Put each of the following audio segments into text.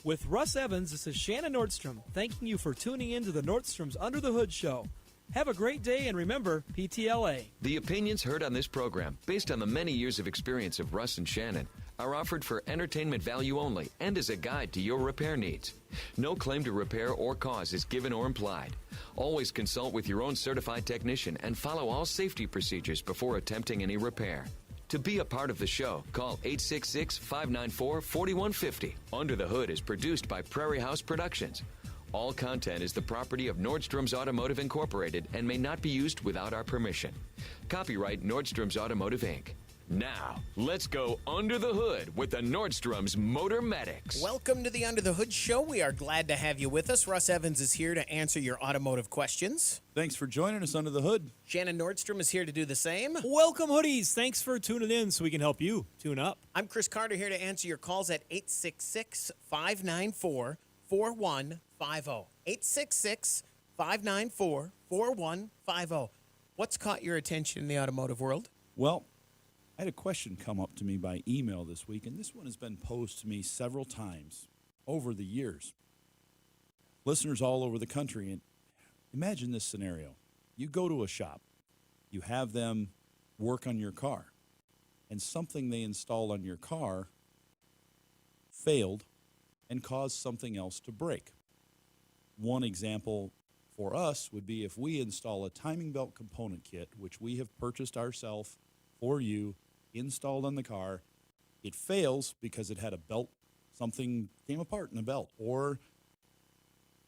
With Russ Evans, this is Shannon Nordstrom, thanking you for tuning in to the Nordstrom's Under the Hood show. Have a great day, and remember, PTLA. The opinions heard on this program, based on the many years of experience of Russ and Shannon, are offered for entertainment value only and as a guide to your repair needs. No claim to repair or cause is given or implied. Always consult with your own certified technician and follow all safety procedures before attempting any repair. To be a part of the show, call 866-594-4150. Under the Hood is produced by Prairie House Productions. All content is the property of Nordstrom's Automotive Incorporated and may not be used without our permission. Copyright Nordstrom's Automotive, Inc. Now, let's go under the hood with the Nordstrom's Motor Medics. Welcome to the Under the Hood show. We are glad to have you with us. Russ Evans is here to answer your automotive questions. Thanks for joining us under the hood. Shannon Nordstrom is here to do the same. Welcome, Hoodies. Thanks for tuning in so we can help you tune up. I'm Chris Carter here to answer your calls at 866-594-4150. 866-594-4150. What's caught your attention in the automotive world? Well, I had a question come up to me by email this week, and this one has been posed to me several times over the years. Listeners all over the country, and imagine this scenario. You go to a shop, you have them work on your car, and something they installed on your car failed and caused something else to break. One example for us would be if we install a timing belt component kit, which we have purchased ourselves for you, installed on the car. It fails because it had a belt, something came apart in the belt, or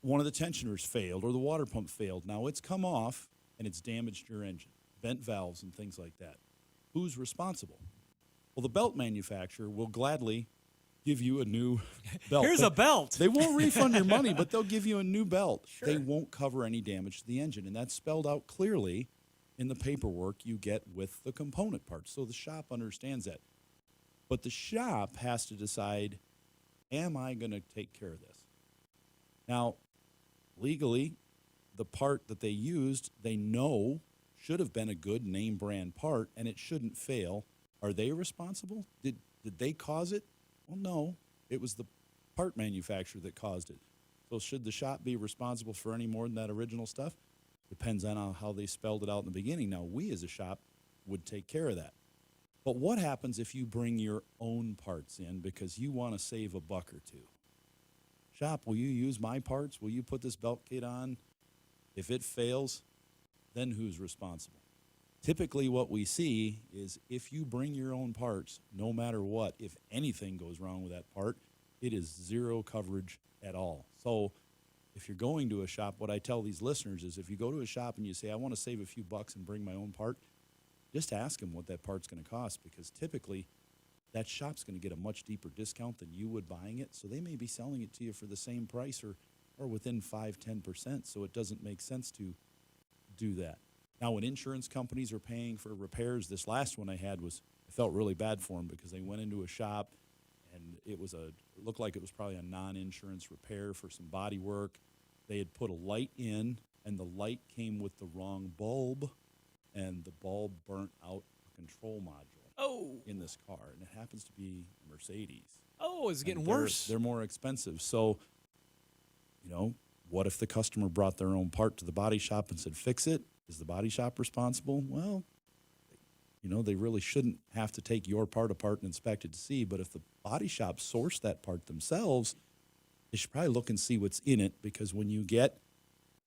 one of the tensioners failed, or the water pump failed. Now it's come off and it's damaged your engine, bent valves and things like that. Who's responsible? Well, the belt manufacturer will gladly give you a new belt. Here's a belt. They won't refund your money, but they'll give you a new belt. Sure. They won't cover any damage to the engine, and that's spelled out clearly in the paperwork you get with the component parts. So the shop understands that. But the shop has to decide, am I going to take care of this? Now, legally, the part that they used, they know should have been a good name brand part, and it shouldn't fail. Are they responsible? Did they cause it? Well, no. It was the part manufacturer that caused it. So should the shop be responsible for any more than that original stuff? Depends on how they spelled it out in the beginning. Now, we as a shop would take care of that. But what happens if you bring your own parts in because you want to save a buck or two? Shop, will you use my parts? Will you put this belt kit on? If it fails, then who's responsible? Typically what we see is if you bring your own parts, no matter what, if anything goes wrong with that part, it is zero coverage at all. So if you're going to a shop, what I tell these listeners is if you go to a shop and you say, I want to save a few bucks and bring my own part, just ask them what that part's going to cost, because typically that shop's going to get a much deeper discount than you would buying it. So they may be selling it to you for the same price or within 5-10%. So it doesn't make sense to do that. Now, when insurance companies are paying for repairs, this last one I had I felt really bad for them because they went into a shop and it looked like it was probably a non-insurance repair for some body work. They had put a light in, and the light came with the wrong bulb, and the bulb burnt out a control module in this car, and it happens to be a Mercedes. Oh, it's getting And worse. They're more expensive. So, what if the customer brought their own part to the body shop and said, fix it? Is the body shop responsible? Well, they really shouldn't have to take your part apart and inspect it to see. But if the body shop sourced that part themselves, they should probably look and see what's in it, because when you get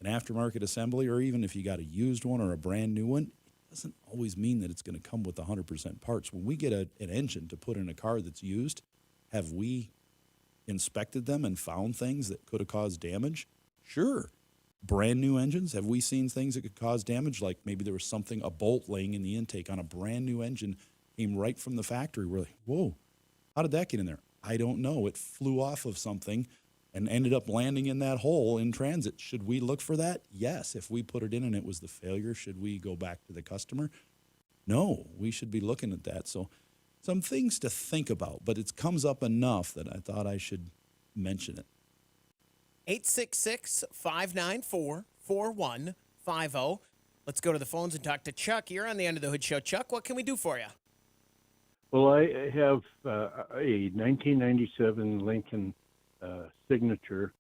an aftermarket assembly, or even if you got a used one or a brand new one, it doesn't always mean that it's going to come with 100% parts. When we get an engine to put in a car that's used, have we inspected them and found things that could have caused damage? Sure. Brand new engines, have we seen things that could cause damage? Like maybe there was a bolt laying in the intake on a brand new engine, came right from the factory. We're like, whoa, how did that get in there? I don't know. It flew off of something and ended up landing in that hole in transit. Should we look for that? Yes. If we put it in and it was the failure, should we go back to the customer? No, we should be looking at that. So some things to think about, but it comes up enough that I thought I should mention it. 866-594-4150. Let's go to the phones and talk to Chuck. You're on the Under the Hood show. Chuck, what can we do for you? Well, I have a 1997 Lincoln Signature,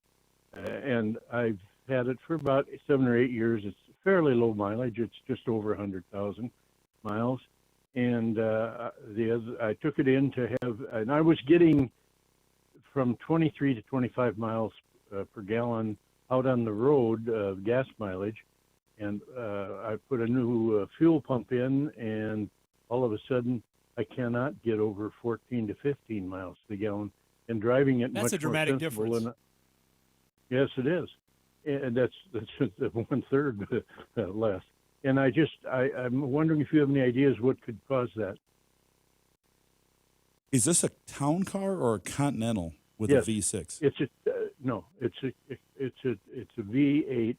and I've had it for about 7 or 8 years. It's fairly low mileage. It's just over 100,000 miles. And I took it in to have, and I was getting from 23 to 25 miles per gallon out on the road gas mileage. And I put a new fuel pump in, and all of a sudden I cannot get over 14 to 15 miles per gallon. And driving it That's much a dramatic more sensible. difference. Yes, it is. And that's 1/3 less. And I'm wondering if you have any ideas what could cause that. Is this a town car or a Continental with Yes. a V6? It's a no. It's a V8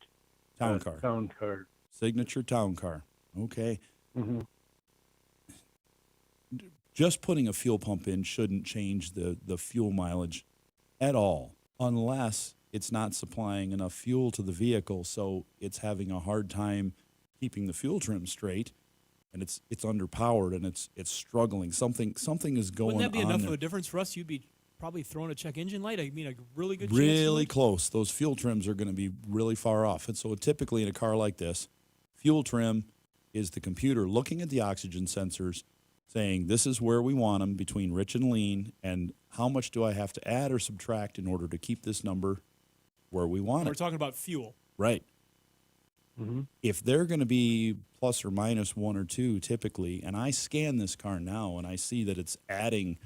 Town car. Town car. Signature town car. Okay. Mm-hmm. Just putting a fuel pump in shouldn't change the fuel mileage at all, unless it's not supplying enough fuel to the vehicle, so it's having a hard time keeping the fuel trim straight, and it's underpowered and it's struggling. Something is going on. Wouldn't that be enough there. of a difference for us? You'd be probably throwing a check engine light. I mean, a really good chance. Really close. Those fuel trims are going to be really far off. And so typically in a car like this, fuel trim is the computer looking at the oxygen sensors, saying this is where we want them between rich and lean, and how much do I have to add or subtract in order to keep this number where we want We're it. talking about fuel. Right. Mm-hmm. If they're going to be plus or minus 1 or 2 typically, and I scan this car now and I see that it's adding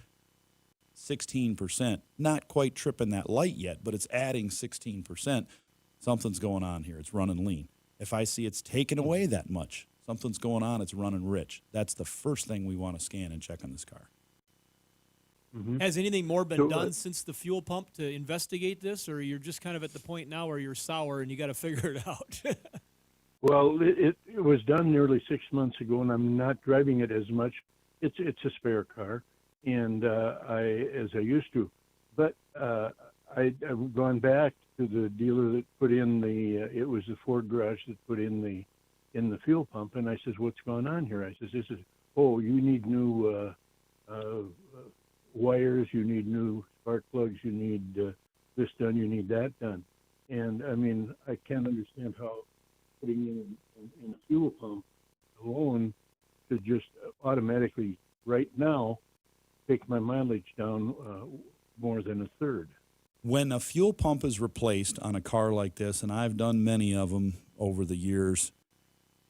16%, not quite tripping that light yet, but it's adding 16%, something's going on here. It's running lean. If I see it's taken away that much, something's going on, it's running rich. That's the first thing we want to scan and check on this car. Mm-hmm. Has anything more been done since the fuel pump to investigate this, or you're just kind of at the point now where you're sour and you got to figure it out? Well, it was done nearly 6 months ago, and I'm not driving it as much. It's a spare car, and as I used to. But I've gone back to the dealer that put in it was the Ford garage that put in the fuel pump, and I says, "What's going on here?" I says, you need new wires, you need new spark plugs, you need this done, you need that done. And I mean, I can't understand how putting in a fuel pump alone could just automatically, right now, take my mileage down more than a third. When a fuel pump is replaced on a car like this, and I've done many of them over the years,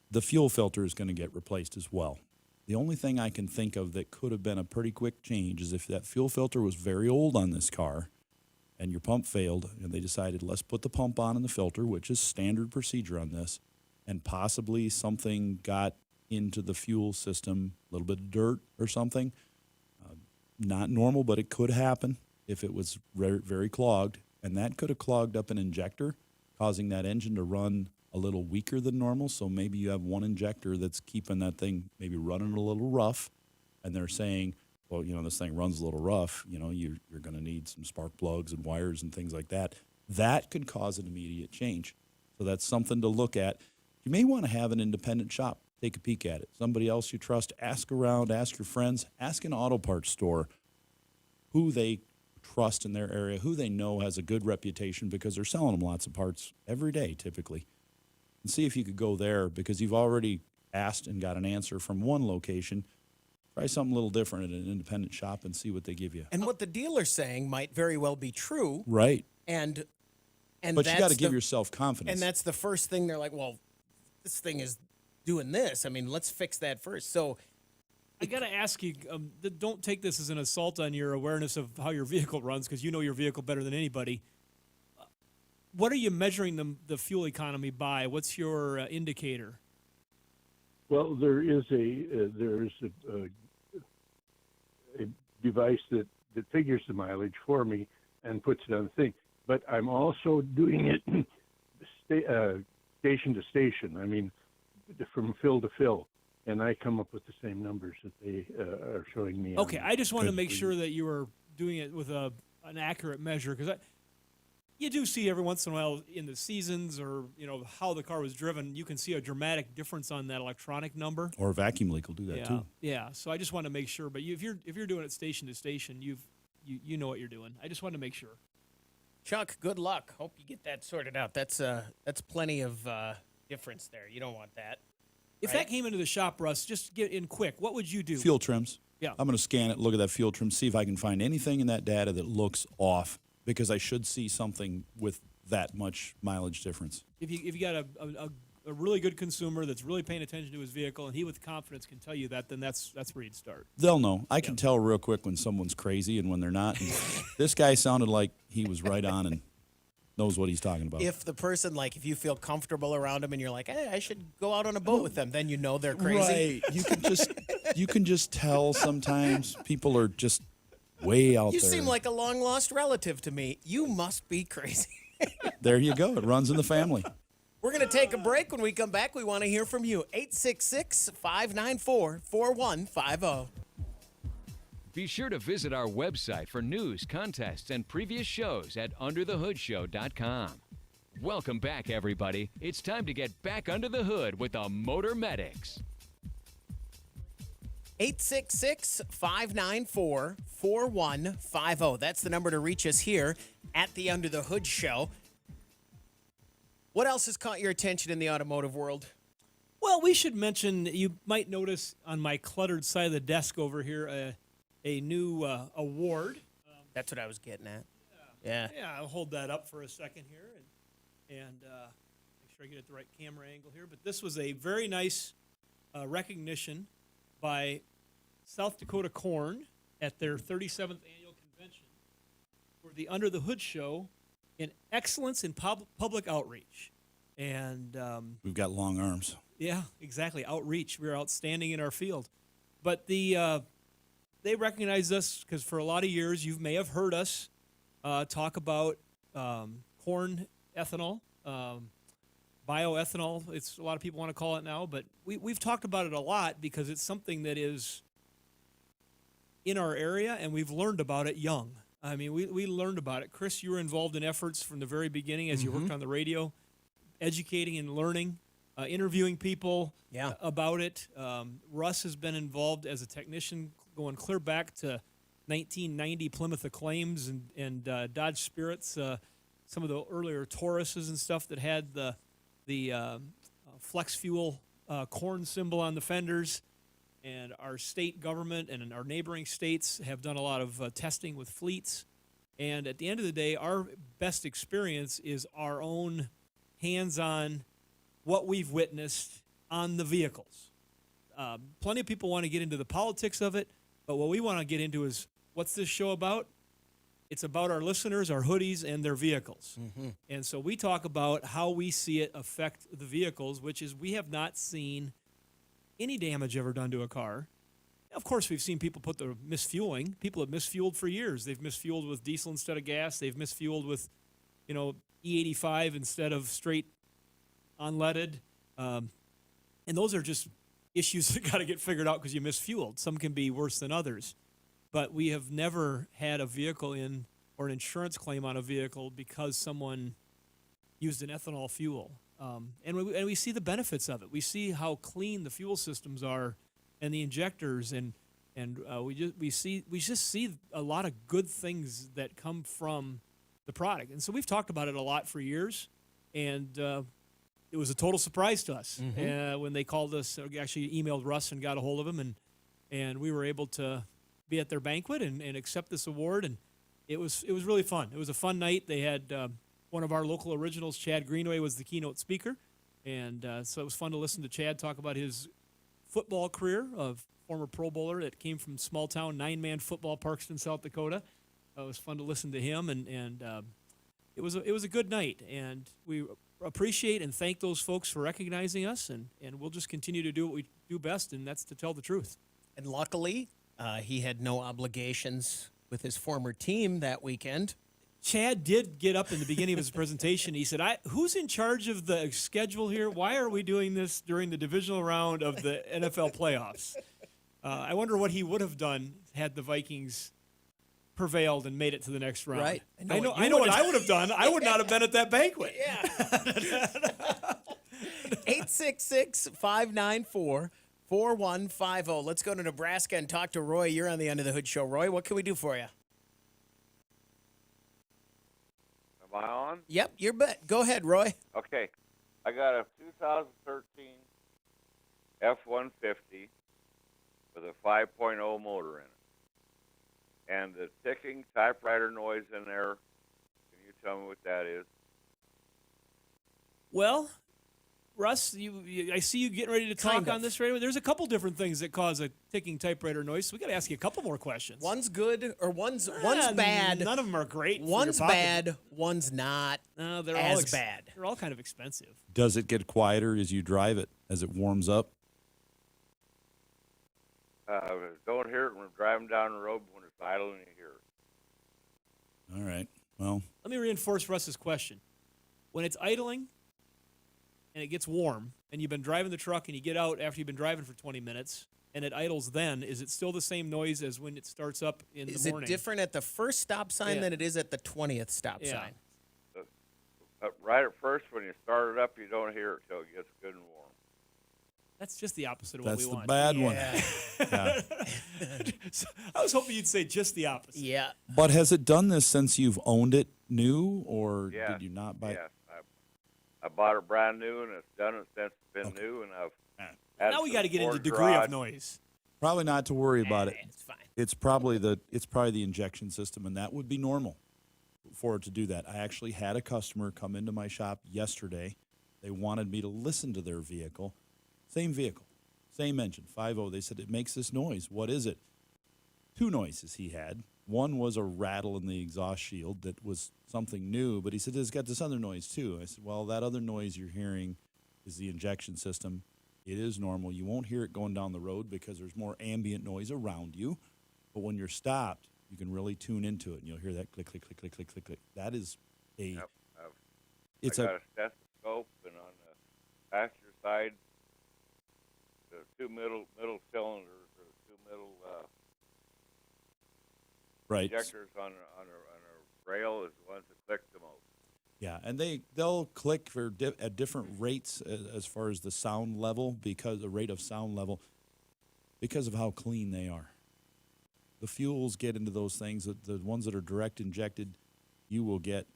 the fuel filter is going to get replaced as well. The only thing I can think of that could have been a pretty quick change is if that fuel filter was very old on this car and your pump failed and they decided, let's put the pump on and the filter, which is standard procedure on this, and possibly something got into the fuel system, a little bit of dirt or something. Not normal, but it could happen if it was very, very clogged, and that could have clogged up an injector, causing that engine to run a little weaker than normal. So maybe you have one injector that's keeping that thing maybe running a little rough, and they're saying, well, this thing runs a little rough, you're going to need some spark plugs and wires and things like that. That could cause an immediate change. So that's something to look at. You may want to have an independent shop take a peek at it. Somebody else you trust, ask around, ask your friends, ask an auto parts store who they trust in their area, who they know has a good reputation, because they're selling them lots of parts every day typically. And see if you could go there, because you've already asked and got an answer from one location. Try something a little different at an independent shop and see what they give you. And what the dealer's saying might very well be true. Right. And but you got to give yourself confidence. And that's the first thing they're like, well, this thing is doing this. I mean, let's fix that first. So I got to ask you, don't take this as an assault on your awareness of how your vehicle runs, because you know your vehicle better than anybody. What are you measuring the fuel economy by? What's your indicator? Well, there is a device that figures the mileage for me and puts it on the thing. But I'm also doing it station to station. I mean, from fill to fill, and I come up with the same numbers that they are showing me. Okay, I just want to make sure that you are doing it with an accurate measure, because you do see every once in a while in the seasons or how the car was driven, you can see a dramatic difference on that electronic number. Or a vacuum leak will do that too. Yeah. So I just want to make sure. But if you're doing it station to station, you know what you're doing. I just want to make sure. Chuck, good luck. Hope you get that sorted out. That's plenty of difference there. You don't want that. If Right. that came into the shop, Russ, just get in quick. What would you do? Fuel trims. Yeah. I'm going to scan it, look at that fuel trim, see if I can find anything in that data that looks off, because I should see something with that much mileage difference. If you got a really good consumer that's really paying attention to his vehicle, and he with confidence can tell you that, then that's where you'd start. They'll know. I can tell real quick when someone's crazy and when they're not. And this guy sounded like he was right on and knows what he's talking about. If the person, like, if you feel comfortable around them and you're like, hey, I should go out on a boat with them, then you know they're crazy. Right. You can just tell sometimes people are just way out You there. seem like a long lost relative to me. You must be crazy. There you go. It runs in the family. We're going to take a break. When we come back, we want to hear from you. 866-594-4150. Be sure to visit our website for news, contests, and previous shows at underthehoodshow.com. Welcome back, everybody. It's time to get back under the hood with the Motor Medics. 866-594-4150. That's the number to reach us here at the Under the Hood Show. What else has caught your attention in the automotive world? Well, we should mention, you might notice on my cluttered side of the desk over here, a new award. That's what I was getting at. Yeah. Yeah, I'll hold that up for a second here and make sure I get it the right camera angle here. But this was a very nice recognition by South Dakota Corn at their 37th annual convention for the Under the Hood Show in excellence in public outreach. And We've got long arms. yeah, exactly, outreach. We're outstanding in our field. But they recognized us because for a lot of years you may have heard us talk about corn ethanol, bioethanol. It's a lot of people want to call it now, but we've talked about it a lot because it's something that is in our area, and we've learned about it young. I mean, we learned about it. Chris, you were involved in efforts from the very beginning as you worked on the radio, educating and learning, interviewing people about it. Russ has been involved as a technician going clear back to 1990 Plymouth Acclaims and Dodge Spirits, some of the earlier Tauruses and stuff that had the flex fuel corn symbol on the fenders. And our state government and our neighboring states have done a lot of testing with fleets. And at the end of the day, our best experience is our own hands-on, what we've witnessed on the vehicles. Plenty of people want to get into the politics of it, but what we want to get into is, what's this show about? It's about our listeners, our hoodies, and their vehicles. And so we talk about how we see it affect the vehicles, which is we have not seen any damage ever done to a car. Of course, we've seen people put the misfueling. People have misfueled for years. They've misfueled with diesel instead of gas. They've misfueled with, E85 instead of straight unleaded. And those are just issues that got to get figured out because you misfueled. Some can be worse than others. But we have never had a vehicle or an insurance claim on a vehicle because someone used an ethanol fuel. And we see the benefits of it. We see how clean the fuel systems are, and the injectors, and we just see a lot of good things that come from the product. And so we've talked about it a lot for years, and it was a total surprise to us when they called us. Actually, emailed Russ and got a hold of him, and we were able to be at their banquet and accept this award, and it was really fun. It was a fun night. They had one of our local originals, Chad Greenway, was the keynote speaker. And so it was fun to listen to Chad talk about his football career of former Pro Bowler that came from small-town 9-man football, Parkston, South Dakota. It was fun to listen to him, and it was a good night. And we appreciate and thank those folks for recognizing us, and we'll just continue to do what we do best, and that's to tell the truth. And luckily, he had no obligations with his former team that weekend. Chad did get up in the beginning of his presentation. He said, who's in charge of the schedule here? Why are we doing this during the divisional round of the NFL playoffs? I wonder what he would have done had the Vikings prevailed and made it to the next round. Right. I know what I would have done. I would not have been at that banquet. Yeah. 866-594-4150. Let's go to Nebraska and talk to Roy. You're on the Under the Hood Show. Roy, what can we do for you? I on? Yep, you're bet. Go ahead, Roy. Okay. I got a 2013 F150 with a 5.0 motor in it. And the ticking typewriter noise in there, can you tell me what that is? Well, Russ, I see you getting ready to talk Kind of. on this radio. There's a couple different things that cause a ticking typewriter noise, so we got to ask you a couple more questions. One's good or one's Ah, bad. None of them are great. for One's your pocket. bad, one's not No, they're all as bad. They're all kind of expensive. Does it get quieter as you drive it, as it warms up? Don't hear it when I'm driving down the road. When it's idling, you hear it. All right. Well, Let me reinforce Russ's question. When it's idling and it gets warm, and you've been driving the truck and you get out after you've been driving for 20 minutes, and it idles then, is it still the same noise as when it starts up in Is the it morning? different at the first stop sign Yeah. than it is at the 20th stop Yeah. sign? Right at first, when you start it up, you don't hear it till it gets good and warm. That's just the opposite of that's what we the want. bad one. Yeah. Yeah. So I was hoping you'd say just the opposite. Yeah. But has it done this since you've owned it new, or Yes. did you not buy it? Yes. I bought it brand new, and it's done it since it's been new, and I've had Now we some got to get into Ford degree garage. of noise. Probably not to worry about it. It's fine. It's probably the injection system, and that would be normal for it to do that. I actually had a customer come into my shop yesterday. They wanted me to listen to their vehicle. Same vehicle, same engine, 5.0. They said, it makes this noise. What is it? Two noises he had. One was a rattle in the exhaust shield that was something new, but he said, it's got this other noise too. I said, well, that other noise you're hearing is the injection system. It is normal. You won't hear it going down the road because there's more ambient noise around you. But when you're stopped, you can really tune into it, and you'll hear that click, click, click, click, click, click, click. That is a. Yep, It's I got a stethoscope, and on the passenger side, the two middle cylinders, or two middle right. injectors on a rail is the ones that click the most. Yeah, and they'll click for at different rates as far as the sound level, because the rate of sound level, because of how clean they are. The fuels get into those things. The ones that are direct injected, you will get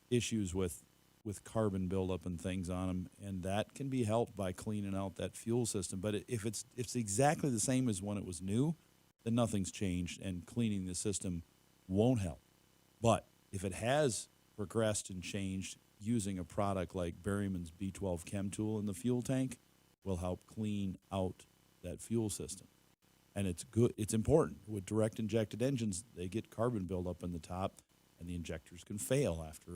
issues with carbon buildup and things on them, and that can be helped by cleaning out that fuel system. But if it's exactly the same as when it was new, then nothing's changed, and cleaning the system won't help. But if it has progressed and changed, using a product like Berryman's B12 Chem Tool in the fuel tank will help clean out that fuel system. And it's good. It's important. With direct injected engines, they get carbon buildup in the top, and the injectors can fail after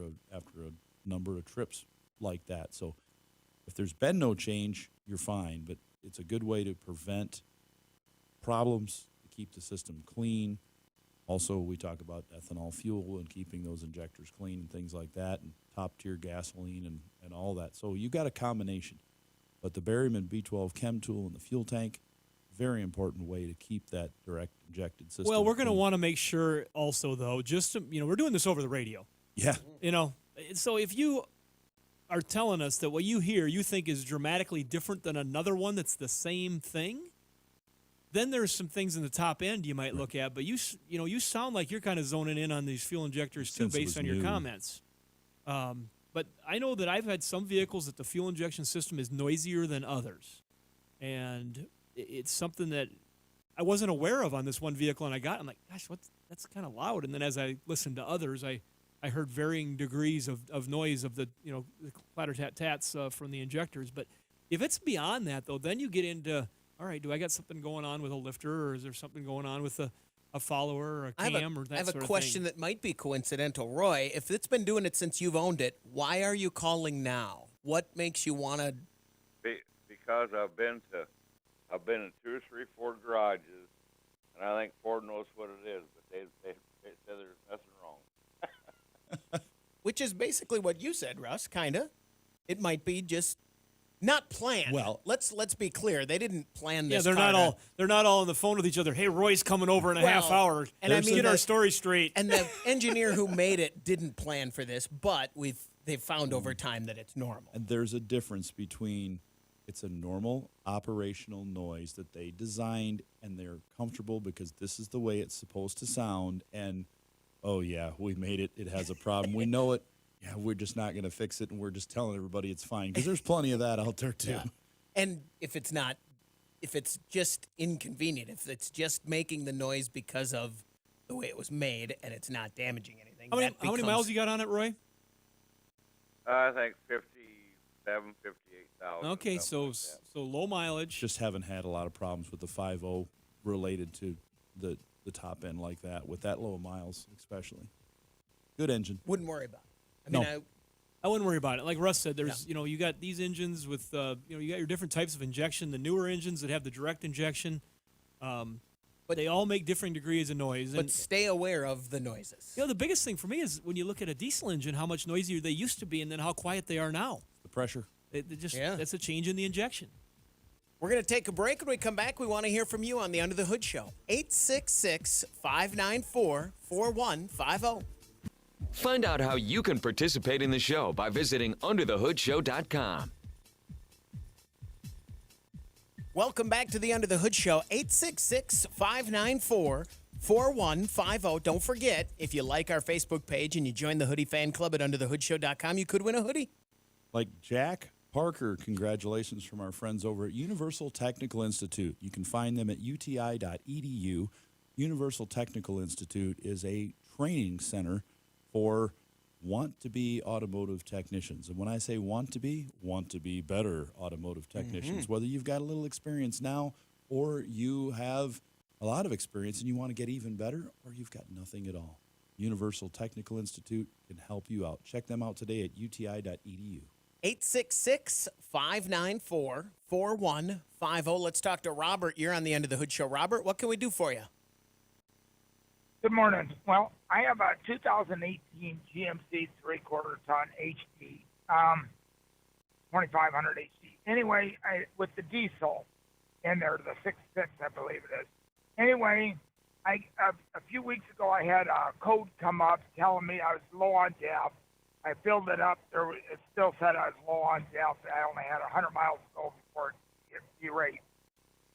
a number of trips like that. So if there's been no change, you're fine. But it's a good way to prevent problems, to keep the system clean. Also, we talk about ethanol fuel and keeping those injectors clean and things like that, and top-tier gasoline and all that. So you got a combination. But the Berryman B12 Chem Tool in the fuel tank, very important way to keep that direct injected system. Well, we're going to clean. want to make sure also, though, just to, we're doing this over the radio. Yeah. So if you are telling us that what you hear you think is dramatically different than another one that's the same thing, then there's some things in the top end you might look at. But you sound like you're kind of zoning in on these fuel injectors too, Since it based was on your new. comments. But I know that I've had some vehicles that the fuel injection system is noisier than others, and it's something that I wasn't aware of on this one vehicle, and I'm like, gosh, that's kind of loud. And then as I listened to others, I heard varying degrees of noise of the the clatter-tat-tats from the injectors. But if it's beyond that, though, then you get into, all right, do I got something going on with a lifter, or is there something going on with a follower or a cam or that I have sort a of question thing? that might be coincidental. Roy, if it's been doing it since you've owned it, why are you calling now? What makes you want to? Because I've been in 2 or 3 Ford garages, and I think Ford knows what it is, but they say there's nothing wrong. Which is basically what you said, Russ. Kinda. It might be just not planned. Well- let's be clear. They didn't plan this. Yeah, they're car not all on the phone with each other. Hey, Roy's coming over in a half Well, hour. and I Let's mean get our that- story straight. And the engineer who made it didn't plan for this, but they've found over time that it's normal. And there's a difference between it's a normal operational noise that they designed and they're comfortable because this is the way it's supposed to sound, and oh, yeah, we made it. It has a problem. We know it. Yeah, we're just not going to fix it, and we're just telling everybody it's fine. Because there's plenty of that out there, too. Yeah. And if it's just inconvenient, if it's just making the noise because of the way it was made and it's not damaging anything. How many miles you got on it, Roy? I think 57, 58,000. Okay, so like that. so low mileage. Just haven't had a lot of problems with the 5.0 related to the top end like that, with that low miles especially. Good engine. Wouldn't worry about it. I No. mean, I wouldn't worry about it. Like Russ said, there's you got these engines with you got your different types of injection. The newer engines that have the direct injection, but they all make different degrees of noise. but stay aware of the noises. The biggest thing for me is when you look at a diesel engine, how much noisier they used to be, and then how quiet they are now. The pressure. That's a change in the injection. We're going to take a break. When we come back, we want to hear from you on the Under the Hood Show. 866-594-4150. Find out how you can participate in the show by visiting underthehoodshow.com. Welcome back to the Under the Hood Show. 866-594-4150. Don't forget, if you like our Facebook page and you join the Hoodie fan club at underthehoodshow.com, you could win a hoodie. Like Jack Parker, congratulations from our friends over at Universal Technical Institute. You can find them at UTI.edu. Universal Technical Institute is a training center for want-to-be automotive technicians. And when I say want to be better automotive technicians, whether you've got a little experience now or you have a lot of experience and you want to get even better, or you've got nothing at all. Universal Technical Institute can help you out. Check them out today at UTI.edu. 866-594-4150. Let's talk to Robert. You're on the End of the Hood Show. Robert, what can we do for you? Good morning. Well, I have a 2018 GMC 3/4-ton HD, 2500 HD. Anyway, with the diesel in there, the 6.6, I believe it is. Anyway, a few weeks ago, I had a code come up telling me I was low on DEF. I filled it up. It still said I was low on DEF. I only had 100 miles to go before it derate.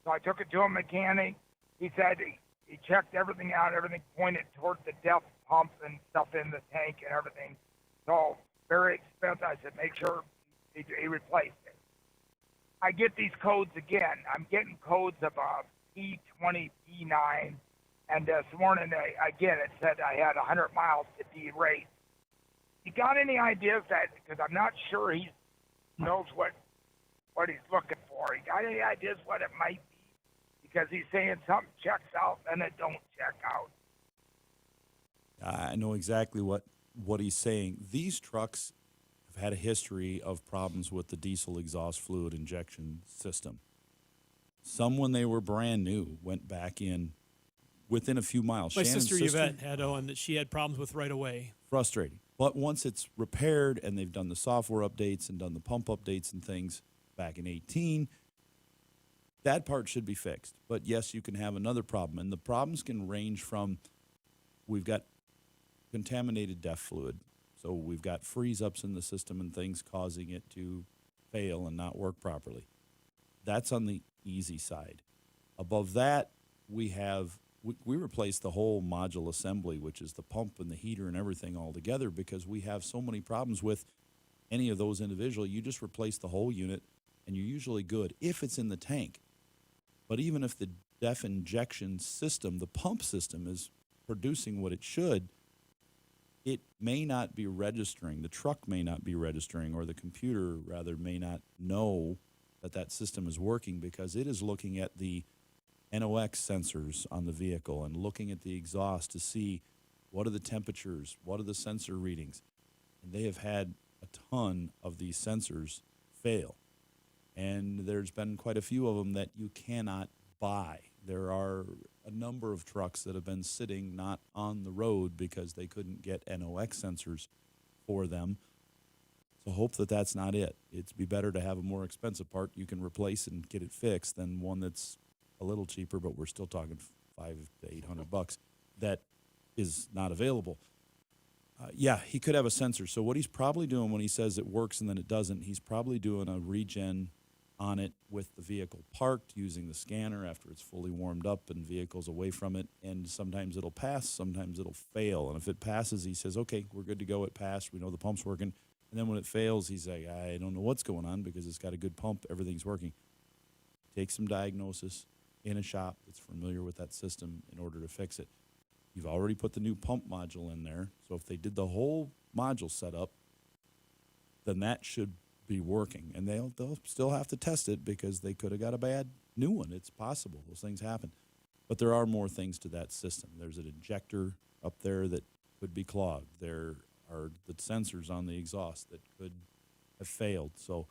So I took it to a mechanic. He said he checked everything out. Everything pointed toward the DEF pumps and stuff in the tank and everything. So very expensive. I said, make sure he replaced it. I get these codes again. I'm getting codes of P20, P9. And this morning, again, it said I had 100 miles to derate. You got any ideas because I'm not sure he knows what he's looking for. You got any ideas what it might be? Because he's saying something checks out and it don't check out. I know exactly what he's saying. These trucks have had a history of problems with the diesel exhaust fluid injection system. Some, when they were brand new, went back in within a few miles. My Shannon's sister Yvette had one that she had problems with right away. Frustrating. But once it's repaired and they've done the software updates and done the pump updates and things back in 18, that part should be fixed. But yes, you can have another problem. And the problems can range from, we've got contaminated DEF fluid. So we've got freeze-ups in the system and things causing it to fail and not work properly. That's on the easy side. Above that, we replaced the whole module assembly, which is the pump and the heater and everything all together, because we have so many problems with any of those individually. You just replace the whole unit, and you're usually good if it's in the tank. But even if the DEF injection system, the pump system, is producing what it should, it may not be registering. The truck may not be registering, or the computer, rather, may not know that system is working, because it is looking at the NOx sensors on the vehicle and looking at the exhaust to see what are the temperatures, what are the sensor readings. And they have had a ton of these sensors fail. And there's been quite a few of them that you cannot buy. There are a number of trucks that have been sitting not on the road because they couldn't get NOx sensors for them. So hope that that's not it. It'd be better to have a more expensive part you can replace and get it fixed than one that's a little cheaper, but we're still talking $500 to $800 that is not available. Yeah, he could have a sensor. So what he's probably doing when he says it works and then it doesn't, he's probably doing a regen on it with the vehicle parked using the scanner after it's fully warmed up and vehicle's away from it. And sometimes it'll pass, sometimes it'll fail. And if it passes, he says, okay, we're good to go. It passed. We know the pump's working. And then when it fails, he's like, I don't know what's going on because it's got a good pump. Everything's working. Take some diagnosis in a shop that's familiar with that system in order to fix it. You've already put the new pump module in there. So if they did the whole module setup, then that should be working. And they'll still have to test it because they could have got a bad new one. It's possible. Those things happen. But there are more things to that system. There's an injector up there that could be clogged. There are the sensors on the exhaust that could have failed. So,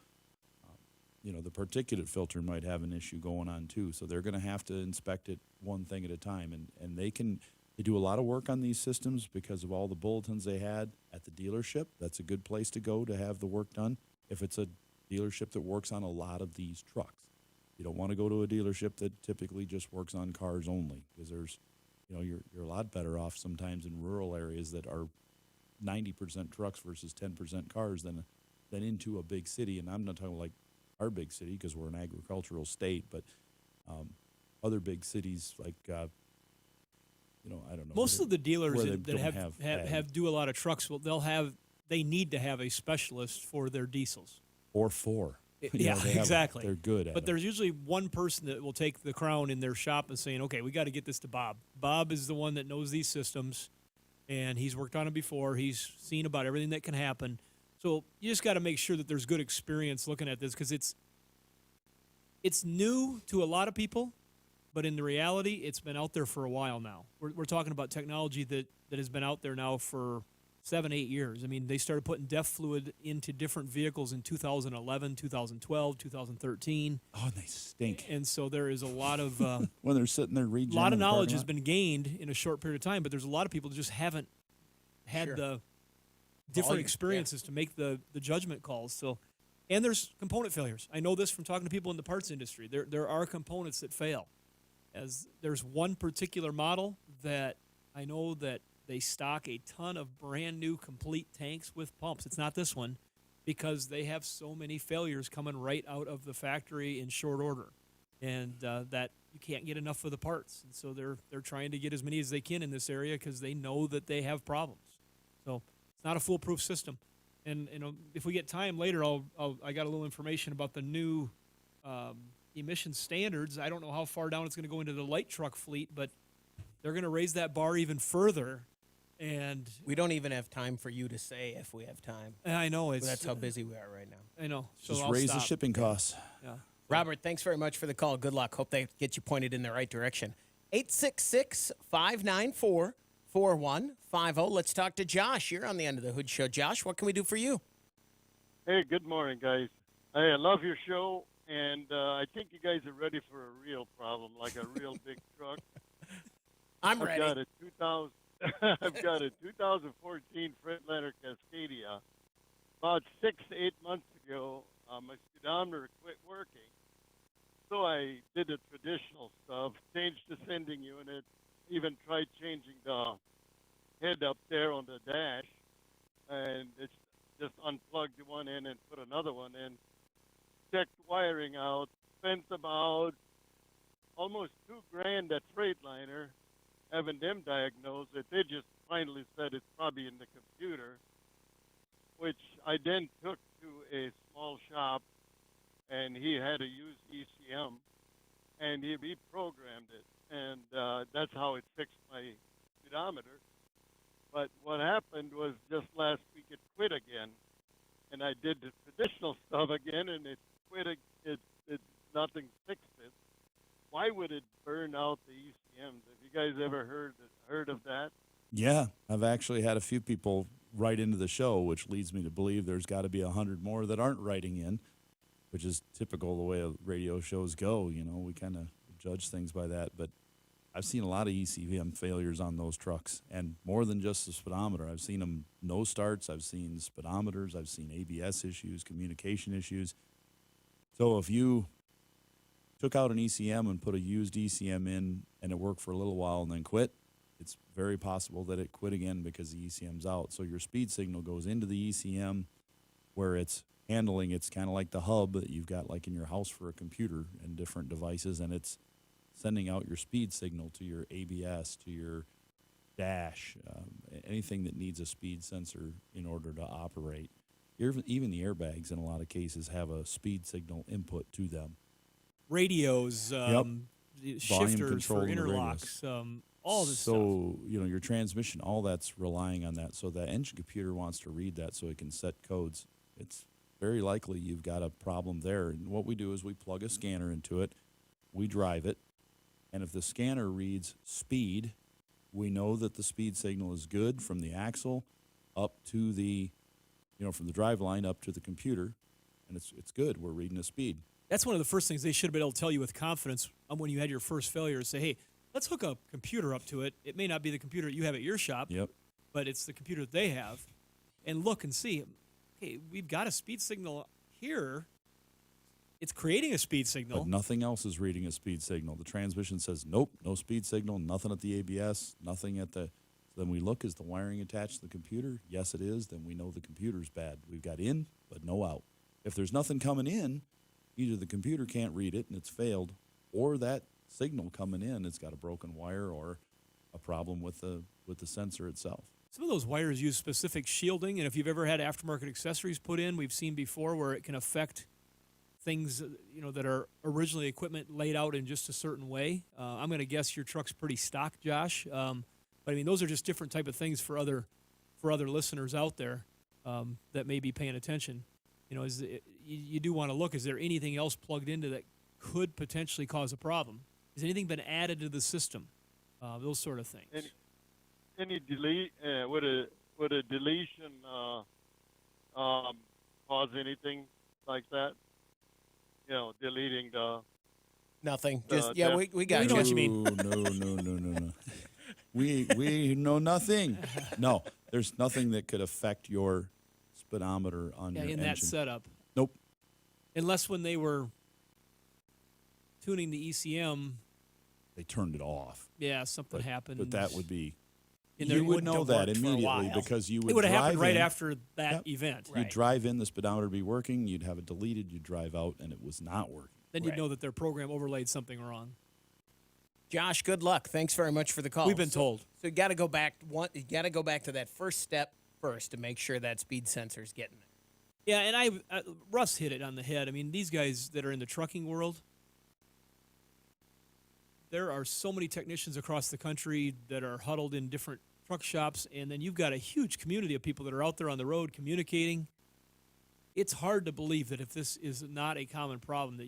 the particulate filter might have an issue going on too. So they're going to have to inspect it one thing at a time. And they do a lot of work on these systems because of all the bulletins they had at the dealership. That's a good place to go to have the work done if it's a dealership that works on a lot of these trucks. You don't want to go to a dealership that typically just works on cars only because you're a lot better off sometimes in rural areas that are 90% trucks versus 10% cars than into a big city. And I'm not talking like our big city because we're an agricultural state, but other big cities like I don't know. Most of the dealers where that they don't have do a lot of trucks, they need to have a specialist for their diesels. or four. Yeah, exactly. They're good at it. But there's usually one person that will take the crown in their shop and saying, okay, we got to get this to Bob. Bob is the one that knows these systems, and he's worked on it before. He's seen about everything that can happen. So you just got to make sure that there's good experience looking at this because it's new to a lot of people, but in the reality, it's been out there for a while now. We're talking about technology that has been out there now for 7-8 years. I mean, they started putting DEF fluid into different vehicles in 2011, 2012, 2013. Oh, and they stink. And so there is a lot of when they're sitting there reading. a lot of knowledge has been gained in a short period of time, but there's a lot of people that just haven't had Sure. the different Volume, experiences to make the judgment calls. So, and there's component failures. I know this from talking to people in the parts industry. There are components that fail. As there's one particular model that I know that they stock a ton of brand new complete tanks with pumps. It's not this one because they have so many failures coming right out of the factory in short order, and that you can't get enough of the parts. And so they're trying to get as many as they can in this area because they know that they have problems. So it's not a foolproof system. And if we get time later, I got a little information about the new emission standards. I don't know how far down it's going to go into the light truck fleet, but they're going to raise that bar even further. And We don't even have time for you to say if we have time. I know That's how busy we are right now. I know. So Just I'll raise the stop. shipping costs. Yeah. Robert, thanks very much for the call. Good luck. Hope they get you pointed in the right direction. 866-594-4150. Let's talk to Josh. You're on the end of the Hood Show. Josh, what can we do for you? Hey, good morning, guys. Hey, I love your show, and I think you guys are ready for a real problem, like a real big truck. I'm ready. I've got a 2014 Freightliner Cascadia. About 6 to 8 months ago, my speedometer quit working. So I did the traditional stuff, changed the sending unit, even tried changing the head up there on the dash, and it's just unplugged one in and put another one in. Checked wiring out, spent about almost $2,000 at Freightliner having them diagnose it. They just finally said it's probably in the computer, which I then took to a small shop, and he had to use ECM, and he reprogrammed it, and that's how it fixed my speedometer. But what happened was just last week it quit again, and I did the traditional stuff again, and it quit. Nothing fixed it. Why would it burn out the ECMs? Have you guys ever heard of that? Yeah, I've actually had a few people write into the show, which leads me to believe there's got to be 100 more that aren't writing in, which is typical the way radio shows go. We kind of judge things by that. But I've seen a lot of ECM failures on those trucks, and more than just the speedometer. I've seen them no starts. I've seen speedometers. I've seen ABS issues, communication issues. So if you took out an ECM and put a used ECM in and it worked for a little while and then quit, it's very possible that it quit again because the ECM's out. So your speed signal goes into the ECM where it's handling. It's kind of like the hub that you've got like in your house for a computer and different devices, and it's sending out your speed signal to your ABS, to your dash, anything that needs a speed sensor in order to operate. Even the airbags in a lot of cases have a speed signal input to them. Radios, shifters control for in the interlocks, all this stuff. So, your transmission, all that's relying on that. So that engine computer wants to read that so it can set codes. It's very likely you've got a problem there. And what we do is we plug a scanner into it, we drive it, and if the scanner reads speed, we know that the speed signal is good from the axle up to the, from the drive line up to the computer, and it's good. We're reading the speed. That's one of the first things they should have been able to tell you with confidence when you had your first failure. Say, hey, let's hook a computer up to it. It may not be the computer you have at your shop, but it's the computer that they have. And look and see, okay, we've got a speed signal here. It's creating a speed signal. But nothing else is reading a speed signal. The transmission says, nope, no speed signal, nothing at the ABS, nothing at the... So then we look, is the wiring attached to the computer? Yes, it is. Then we know the computer's bad. We've got in, but no out. If there's nothing coming in, either the computer can't read it and it's failed, or that signal coming in, it's got a broken wire or a problem with the sensor itself. Some of those wires use specific shielding, and if you've ever had aftermarket accessories put in, we've seen before where it can affect things that are originally equipment laid out in just a certain way. I'm going to guess your truck's pretty stock, Josh. But I mean, those are just different type of things for other listeners out there that may be paying attention. You do want to look. Is there anything else plugged into that could potentially cause a problem? Has anything been added to the system? Those sort of things. Any delete would a deletion cause anything like that? Deleting the Nothing. the Just def- we got We know you. what you mean. No. We know nothing. No, there's nothing that could affect your speedometer on your in engine. that setup. Nope. Unless when they were tuning the ECM, They turned it off. something happened. But that would be... And You there would wouldn't know have that worked for a immediately while. because you would it would have happened drive right in. after that Yep. event. Right. You'd drive in, the speedometer would be working, you'd have it deleted, you'd drive out, and it was not working. Then you'd Right. know that their program overlaid something wrong. Josh, good luck. Thanks very much for the call. We've been told. So you got to go back. You got to go back to that first step first to make sure that speed sensor's getting there. Yeah, and Russ hit it on the head. I mean, these guys that are in the trucking world, there are so many technicians across the country that are huddled in different truck shops, and then you've got a huge community of people that are out there on the road communicating. It's hard to believe that if this is not a common problem,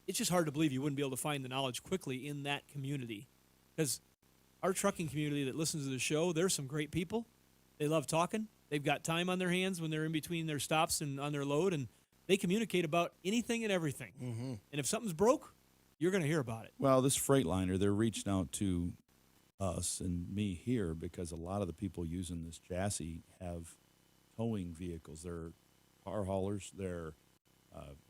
it's just hard to believe you wouldn't be able to find the knowledge quickly in that community. Because our trucking community that listens to the show, there's some great people. They love talking. They've got time on their hands when they're in between their stops and on their load, and they communicate about anything and everything. Mm-hmm. And if something's broke, you're going to hear about it. Well, this Freightliner, they're reaching out to us and me here because a lot of the people using this chassis have towing vehicles. They're car haulers. They're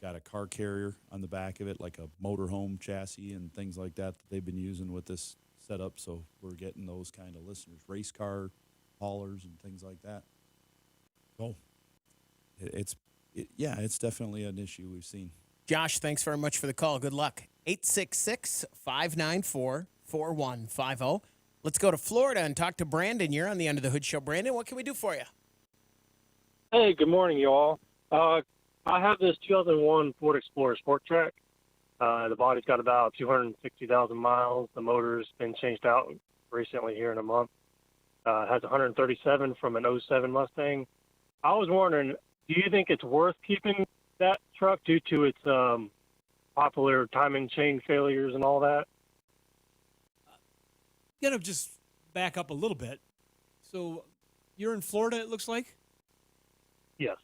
got a car carrier on the back of it, like a motorhome chassis and things like that they've been using with this setup. So we're getting those kind of listeners, race car haulers and things like that. So it's definitely an issue we've seen. Josh, thanks very much for the call. Good luck. 866-594-4150. Let's go to Florida and talk to Brandon. You're on the Under the Hood Show. Brandon, what can we do for you? Hey, good morning, y'all. I have this 2001 Ford Explorer Sport Trac. The body's got about 260,000 miles. The motor's been changed out recently here in a month. It has 137 from an 07 Mustang. I was wondering, do you think it's worth keeping that truck due to its popular timing chain failures and all that? Going to just back up a little bit. So you're in Florida, it looks like? Yes.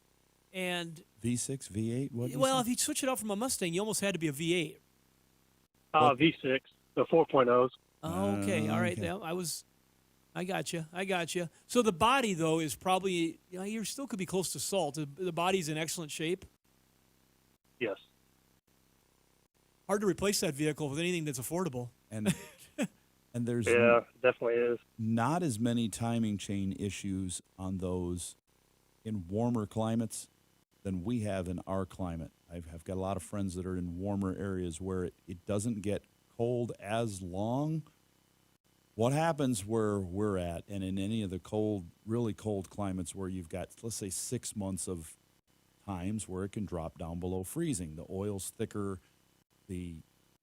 And V6, V8? What? well, if you switch it out from a Mustang, you almost had to be a V8. V6, the 4.0s. Oh, okay. All right. okay. Yeah, I got you. So the body, though, is probably, you still could be close to salt. The body's in excellent shape. Yes. Hard to replace that vehicle with anything that's affordable. And there's Yeah, definitely is. not as many timing chain issues on those in warmer climates than we have in our climate. I've got a lot of friends that are in warmer areas where it doesn't get cold as long. What happens where we're at, and in any of the cold, really cold climates where you've got, let's say, 6 months of times where it can drop down below freezing. The oil's thicker, the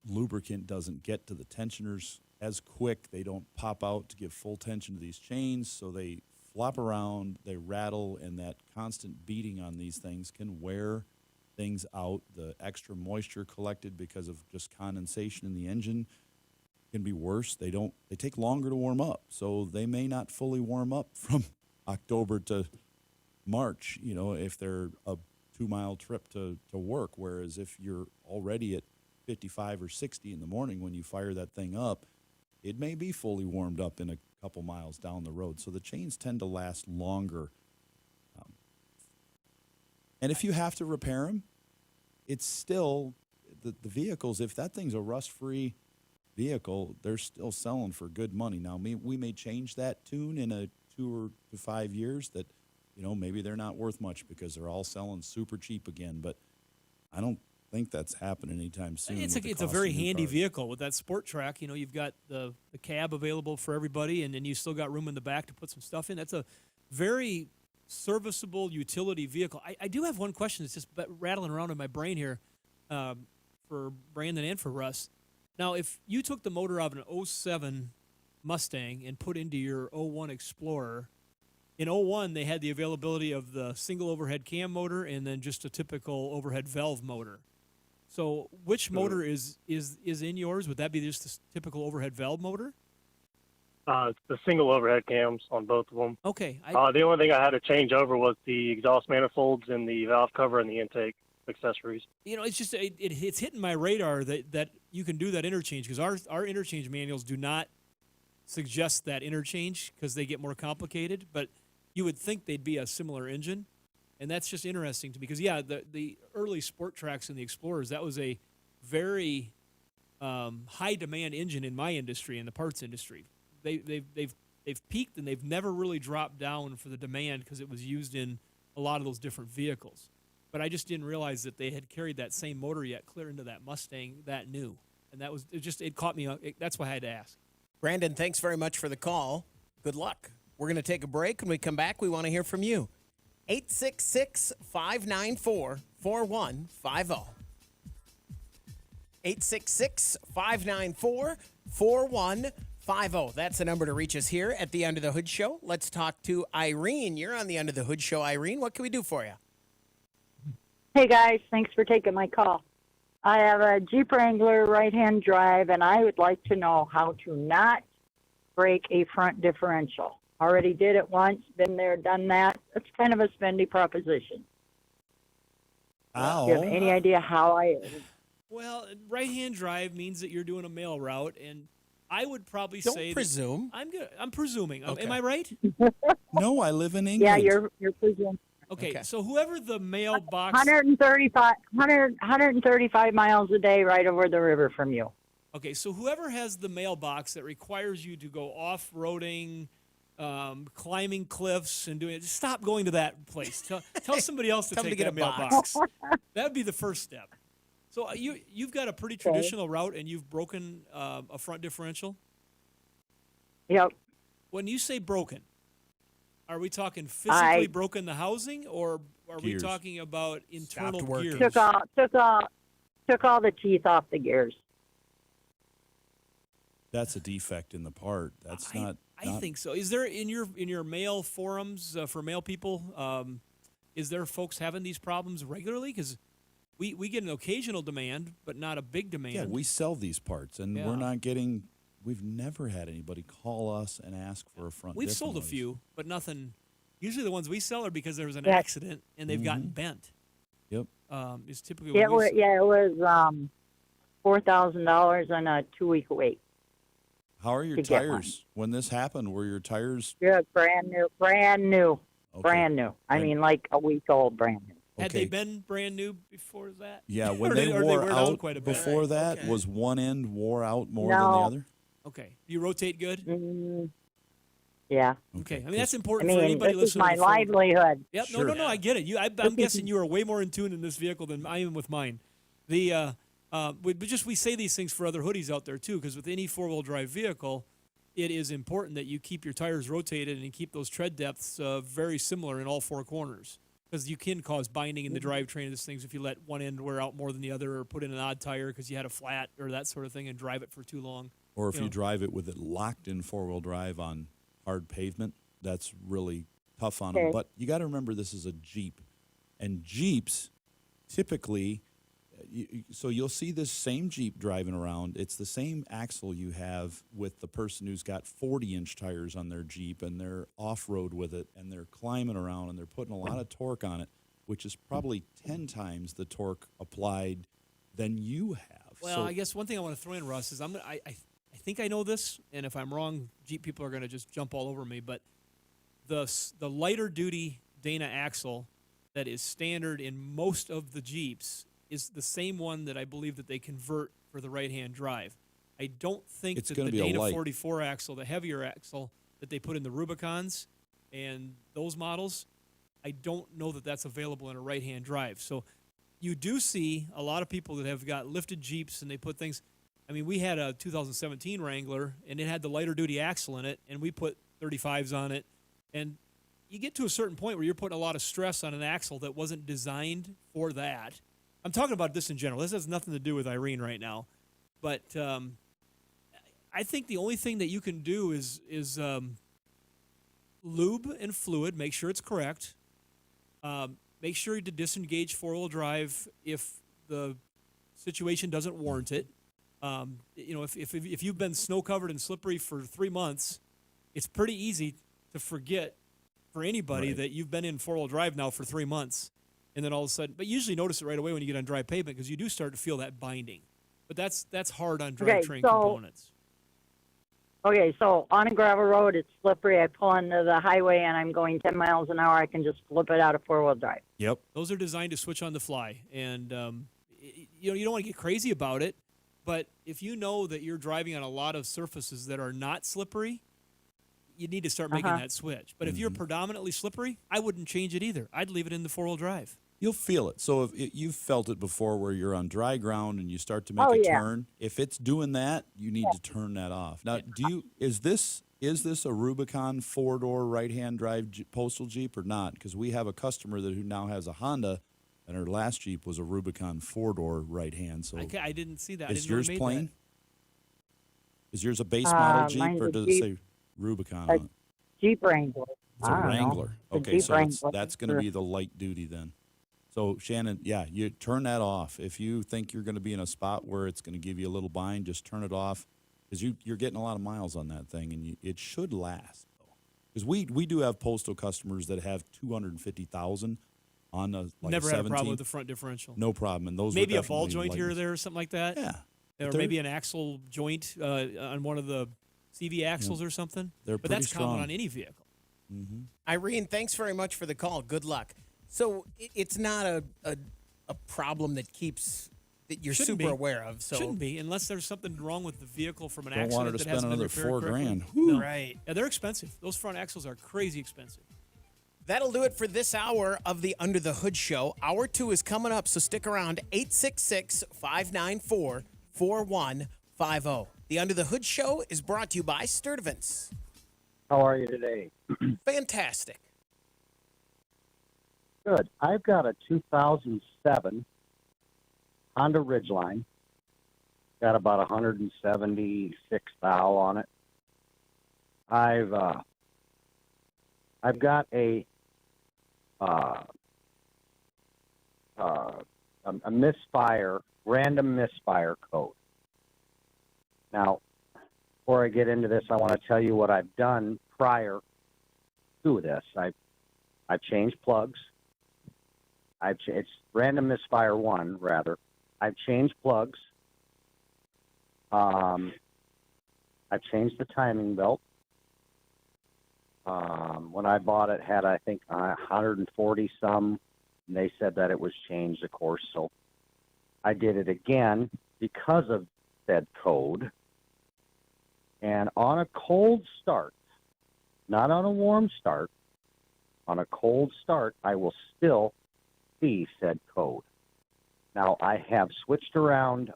lubricant doesn't get to the tensioners as quick. They don't pop out to give full tension to these chains, so they flop around, they rattle, and that constant beating on these things can wear things out. The extra moisture collected because of just condensation in the engine can be worse. They take longer to warm up, so they may not fully warm up from October to March, if they're a 2-mile trip to work, whereas if you're already at 55 or 60 in the morning when you fire that thing up, it may be fully warmed up in a couple miles down the road. So the chains tend to last longer. And if you have to repair them, it's still the vehicles, if that thing's a rust-free vehicle, they're still selling for good money. Now, we may change that tune in a 2 to 5 years that, maybe they're not worth much because they're all selling super cheap again. But I don't think that's happening anytime soon. It's a very handy vehicle with that Sport Trac. You've got the cab available for everybody, and then you still got room in the back to put some stuff in. That's a very serviceable utility vehicle. I do have one question that's just rattling around in my brain here for Brandon and for Russ. Now, if you took the motor out of an 07 Mustang and put into your 01 Explorer, in 01 they had the availability of the single overhead cam motor and then just a typical overhead valve motor. So which motor is in yours? Would that be just the typical overhead valve motor? The single overhead cams on both of them. Okay. The only thing I had to change over was the exhaust manifolds and the valve cover and the intake accessories. It's just it's hitting my radar that you can do that interchange, because our interchange manuals do not suggest that interchange because they get more complicated, but you would think they'd be a similar engine. And that's just interesting to me because, the early Sport Tracs and the Explorers, that was a very high-demand engine in my industry, in the parts industry. They've peaked and they've never really dropped down for the demand because it was used in a lot of those different vehicles. But I just didn't realize that they had carried that same motor yet clear into that Mustang that new. And it caught me. That's why I had to ask. Brandon, thanks very much for the call. Good luck. We're going to take a break. When we come back, we want to hear from you. 866-594-4150. 866-594-4150. That's the number to reach us here at the Under the Hood Show. Let's talk to Irene. You're on the Under the Hood Show, Irene. What can we do for you? Hey, guys. Thanks for taking my call. I have a Jeep Wrangler right-hand drive, and I would like to know how to not break a front differential. Already did it once, been there, done that. It's kind of a spendy proposition. Ow. Do you have any idea how I... Well, right-hand drive means that you're doing a mail route, and I would probably Don't say presume. I'm presuming. Okay. Am I right? No, I live in England. Yeah, you're presuming. Okay, so whoever the mailbox... 135 miles a day right over the river from you. Okay, so whoever has the mailbox that requires you to go off-roading, climbing cliffs, and doing it, just stop going to that place. Tell somebody else to Tell them take to get that a box. mailbox. That would be the first step. So you've got a pretty traditional route, and you've broken a front differential? Yep. When you say broken, are we talking physically broken the housing, or are Gears. we talking about internal Stopped working. gears? Took all the teeth off the gears. That's a defect in the part. That's I think so. Is there in your mail forums for mail people? Is there folks having these problems regularly? Because we get an occasional demand, but not a big demand. Yeah, we sell these parts, and Yeah. we're not getting. We've never had anybody call us and ask for a front. We've diff sold a noise. few, but nothing. Usually, the ones we sell are because there was an Yeah. accident and they've gotten bent. Yep. Is typically what It we was, sell. yeah, it was $4,000 on a 2-week wait. How are your to get one. tires? When this happened, were your tires Yeah, brand new. okay? Brand new. I mean, like a week old, brand new. Had they Okay. been brand new before that? Yeah, when Or they or wore wear down out quite a bit. before that, okay. was one end wore out more than the No. other? Okay. You rotate good? Yeah. Okay. I mean, that's I important for mean, anybody this is listening. my to the Ford. livelihood. Yep. Sure. No. I get it. I'm guessing you are way more in tune in this vehicle than I am with mine. We say these things for other hoodies out there too, because with any four-wheel drive vehicle, it is important that you keep your tires rotated and keep those tread depths very similar in all four corners, because you can cause binding in the drivetrain of these things if you let one end wear out more than the other, or put in an odd tire because you had a flat or that sort of thing and drive it for too long. Or if you drive it with it locked in four-wheel drive on hard pavement, that's really tough on them. Okay. But you got to remember this is a Jeep. And Jeeps typically, so you'll see this same Jeep driving around. It's the same axle you have with the person who's got 40-inch tires on their Jeep, and they're off-road with it, and they're climbing around, and they're putting a lot of torque on it, which is probably 10 times the torque applied than you have. Well, I guess one thing I want to throw in, Russ, is I think I know this, and if I'm wrong, Jeep people are going to just jump all over me, but the lighter duty Dana axle that is standard in most of the Jeeps is the same one that I believe that they convert for the right-hand drive. I don't think It's that gonna the be a Dana light. 44 axle, the heavier axle that they put in the Rubicons and those models, I don't know that that's available in a right-hand drive. So you do see a lot of people that have got lifted Jeeps and they put things. I mean, we had a 2017 Wrangler and it had the lighter duty axle in it, and we put 35s on it. And you get to a certain point where you're putting a lot of stress on an axle that wasn't designed for that. I'm talking about this in general. This has nothing to do with Irene right now. But I think the only thing that you can do is lube and fluid, make sure it's correct. Make sure to disengage four-wheel-drive if the situation doesn't warrant it. If you've been snow-covered and slippery for 3 months, it's pretty easy to forget for anybody that you've been in four-wheel drive now for 3 months. And then all of a sudden, but you usually notice it right away when you get on dry pavement, because you do start to feel that binding. But that's hard on drivetrain components. Okay, so on a gravel road, it's slippery. I pull onto the highway and I'm going 10 miles an hour. I can just flip it out of four-wheel drive. Yep. Those are designed to switch on the fly. And, you don't want to get crazy about it. But if you know that you're driving on a lot of surfaces that are not slippery, you need to start making that switch. But if you're predominantly slippery, I wouldn't change it either. I'd leave it in the four-wheel drive. You'll feel it. So you've felt it before where you're on dry ground and you start to make a turn. If it's doing that, you need to turn that off. Now, is this a Rubicon four-door right-hand drive postal Jeep or not? Because we have a customer who now has a Honda, and her last Jeep was a Rubicon four-door right-hand. So I didn't see that. is yours plain? Is yours a base model Jeep, or does it say Rubicon on it? Jeep Wrangler. It's a Wrangler. Okay, so Wrangler. that's going to be the light duty then. So, Shannon, you turn that off. If you think you're going to be in a spot where it's going to give you a little bind, just turn it off, because you're getting a lot of miles on that thing, and it should last. Because we do have postal customers that have 250,000 on a Never a had a 17. problem with the front differential. No problem, and those maybe were a ball definitely joint here or lightness. there or something like that. Yeah, Or maybe an axle joint on one of the CV axles or something. They're but pretty that's common strong. on any vehicle. Irene, thanks very much for the call. Good luck. So it's not a problem that you're Shouldn't super be. aware of. So Shouldn't be, unless there's something wrong with the vehicle from an Don't accident want her to that spend hasn't been another repaired correctly. $4,000. No. Right. Yeah, they're expensive. Those front axles are crazy expensive. that'll do it for this hour of the Under the Hood Show. Hour 2 is coming up, so stick around. 866-594-4150. The Under the Hood Show is brought to you by Sturtevant's. How are you today? Fantastic. Good. I've got a 2007 Honda Ridgeline. Got about 176 thou on it. I've got a misfire, random misfire code. Now, before I get into this, I want to tell you what I've done prior to this. I've changed plugs. It's random misfire 1, rather. I've changed plugs. I've changed the timing belt. When I bought it, had I think 140 some, and they said that it was changed, of course. So I did it again because of said code. And on a cold start, not on a warm start, on a cold start, I will still see said code. Now, I have switched around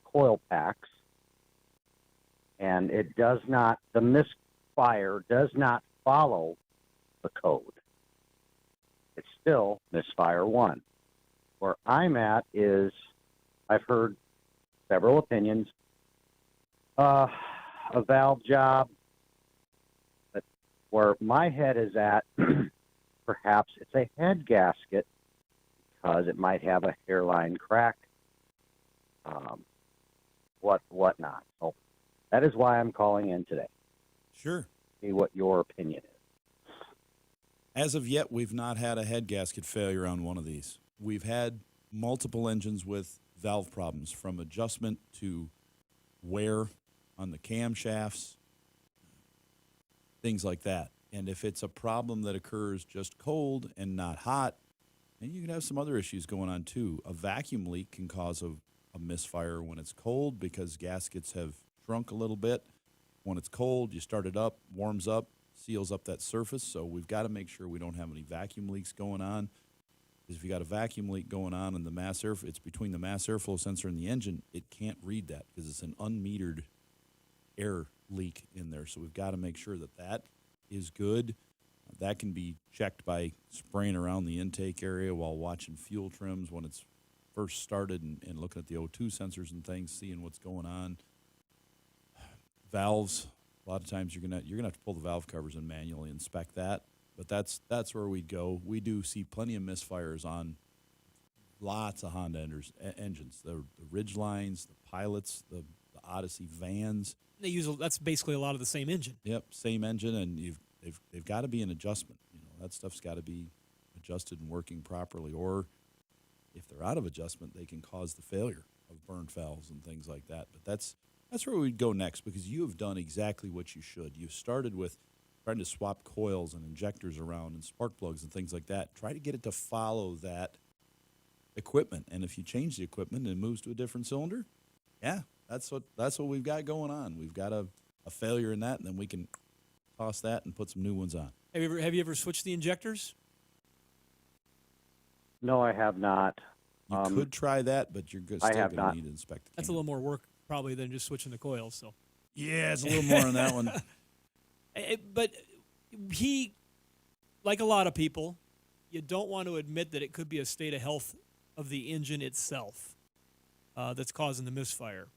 coil packs, and it does not, the misfire does not follow the code. It's still misfire 1. Where I'm at is, I've heard several opinions, a valve job, but where my head is at, perhaps it's a head gasket because it might have a hairline crack, whatnot. So that is why I'm calling in today. Sure. See what your opinion is. As of yet, we've not had a head gasket failure on one of these. We've had multiple engines with valve problems, from adjustment to wear on the camshafts, things like that. And if it's a problem that occurs just cold and not hot, then you can have some other issues going on too. A vacuum leak can cause a misfire when it's cold because gaskets have shrunk a little bit. When it's cold, you start it up, warms up, seals up that surface. So we've got to make sure we don't have any vacuum leaks going on. Because if you got a vacuum leak going on in the mass air, it's between the mass airflow sensor and the engine, it can't read that because it's an unmetered air leak in there. So we've got to make sure that that is good. That can be checked by spraying around the intake area while watching fuel trims when it's first started and looking at the O2 sensors and things, seeing what's going on. Valves, a lot of times you're gonna have to pull the valve covers and manually inspect that. But that's where we go. We do see plenty of misfires on lots of Honda engines. The Ridgelines, the Pilots, the Odyssey vans. They use that's basically a lot of the same engine. Yep, same engine, and they've got to be an adjustment. You know, that stuff's got to be adjusted and working properly. Or if they're out of adjustment, they can cause the failure of burnt valves and things like that. But that's where we'd go next, because you have done exactly what you should. You've started with trying to swap coils and injectors around and spark plugs and things like that. Try to get it to follow that equipment. And if you change the equipment and it moves to a different cylinder, yeah, that's what we've got going on. We've got a failure in that, and then we can toss that and put some new ones on. Have you ever switched the injectors? No, I have not. You could try that, but you're still going to need to inspect the That's a little more work probably than just switching the coils. So yeah, it's a little more on that one. But he, like a lot of people, you don't want to admit that it could be a state of health of the engine itself that's causing the misfire.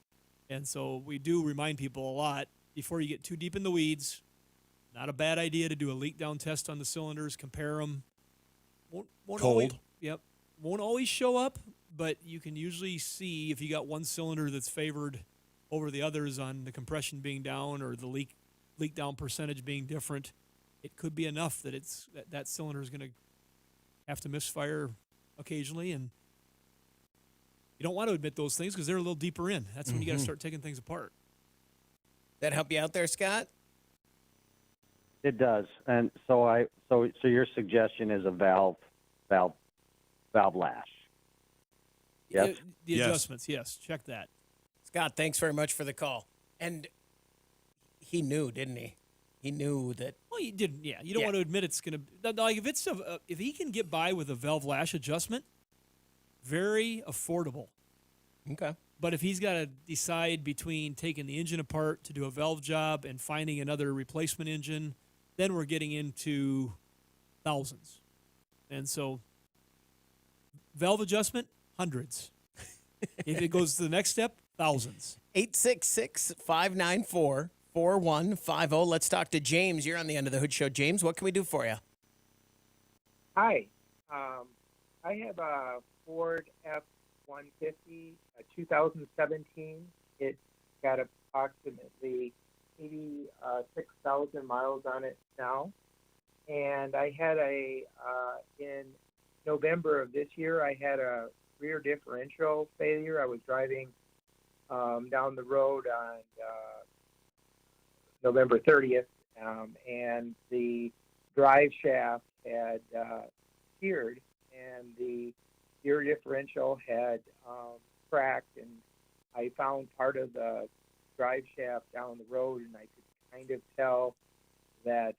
And so we do remind people a lot, before you get too deep in the weeds, not a bad idea to do a leak down test on the cylinders, compare them. Won't Cold. Always, yep. Won't always show up, but you can usually see if you got one cylinder that's favored over the others on the compression being down or the leak down percentage being different. It could be enough that that cylinder is going to have to misfire occasionally, and you don't want to admit those things because they're a little deeper in. That's when you got to start taking things apart. That help you out there, Scott? It does. And so your suggestion is a valve lash. Yes. The adjustments, yes. Check that. Scott, thanks very much for the call. And he knew, didn't he? He knew that. Well, you didn't. Yeah, you don't want to admit it's going to. Like if he can get by with a valve lash adjustment, very affordable. Okay. But if he's got to decide between taking the engine apart to do a valve job and finding another replacement engine, then we're getting into thousands. And so, valve adjustment, hundreds. If it goes to the next step, thousands. 866-594-4150. Let's talk to James. You're on the End of the Hood Show. James, what can we do for you? Hi. I have a Ford F150, 2017. It's got approximately 86,000 miles on it now. And I had in November of this year, I had a rear differential failure. I was driving down the road on November 30th, and the drive shaft had seared, and the rear differential had cracked, and I found part of the drive shaft down the road, and I could kind of tell that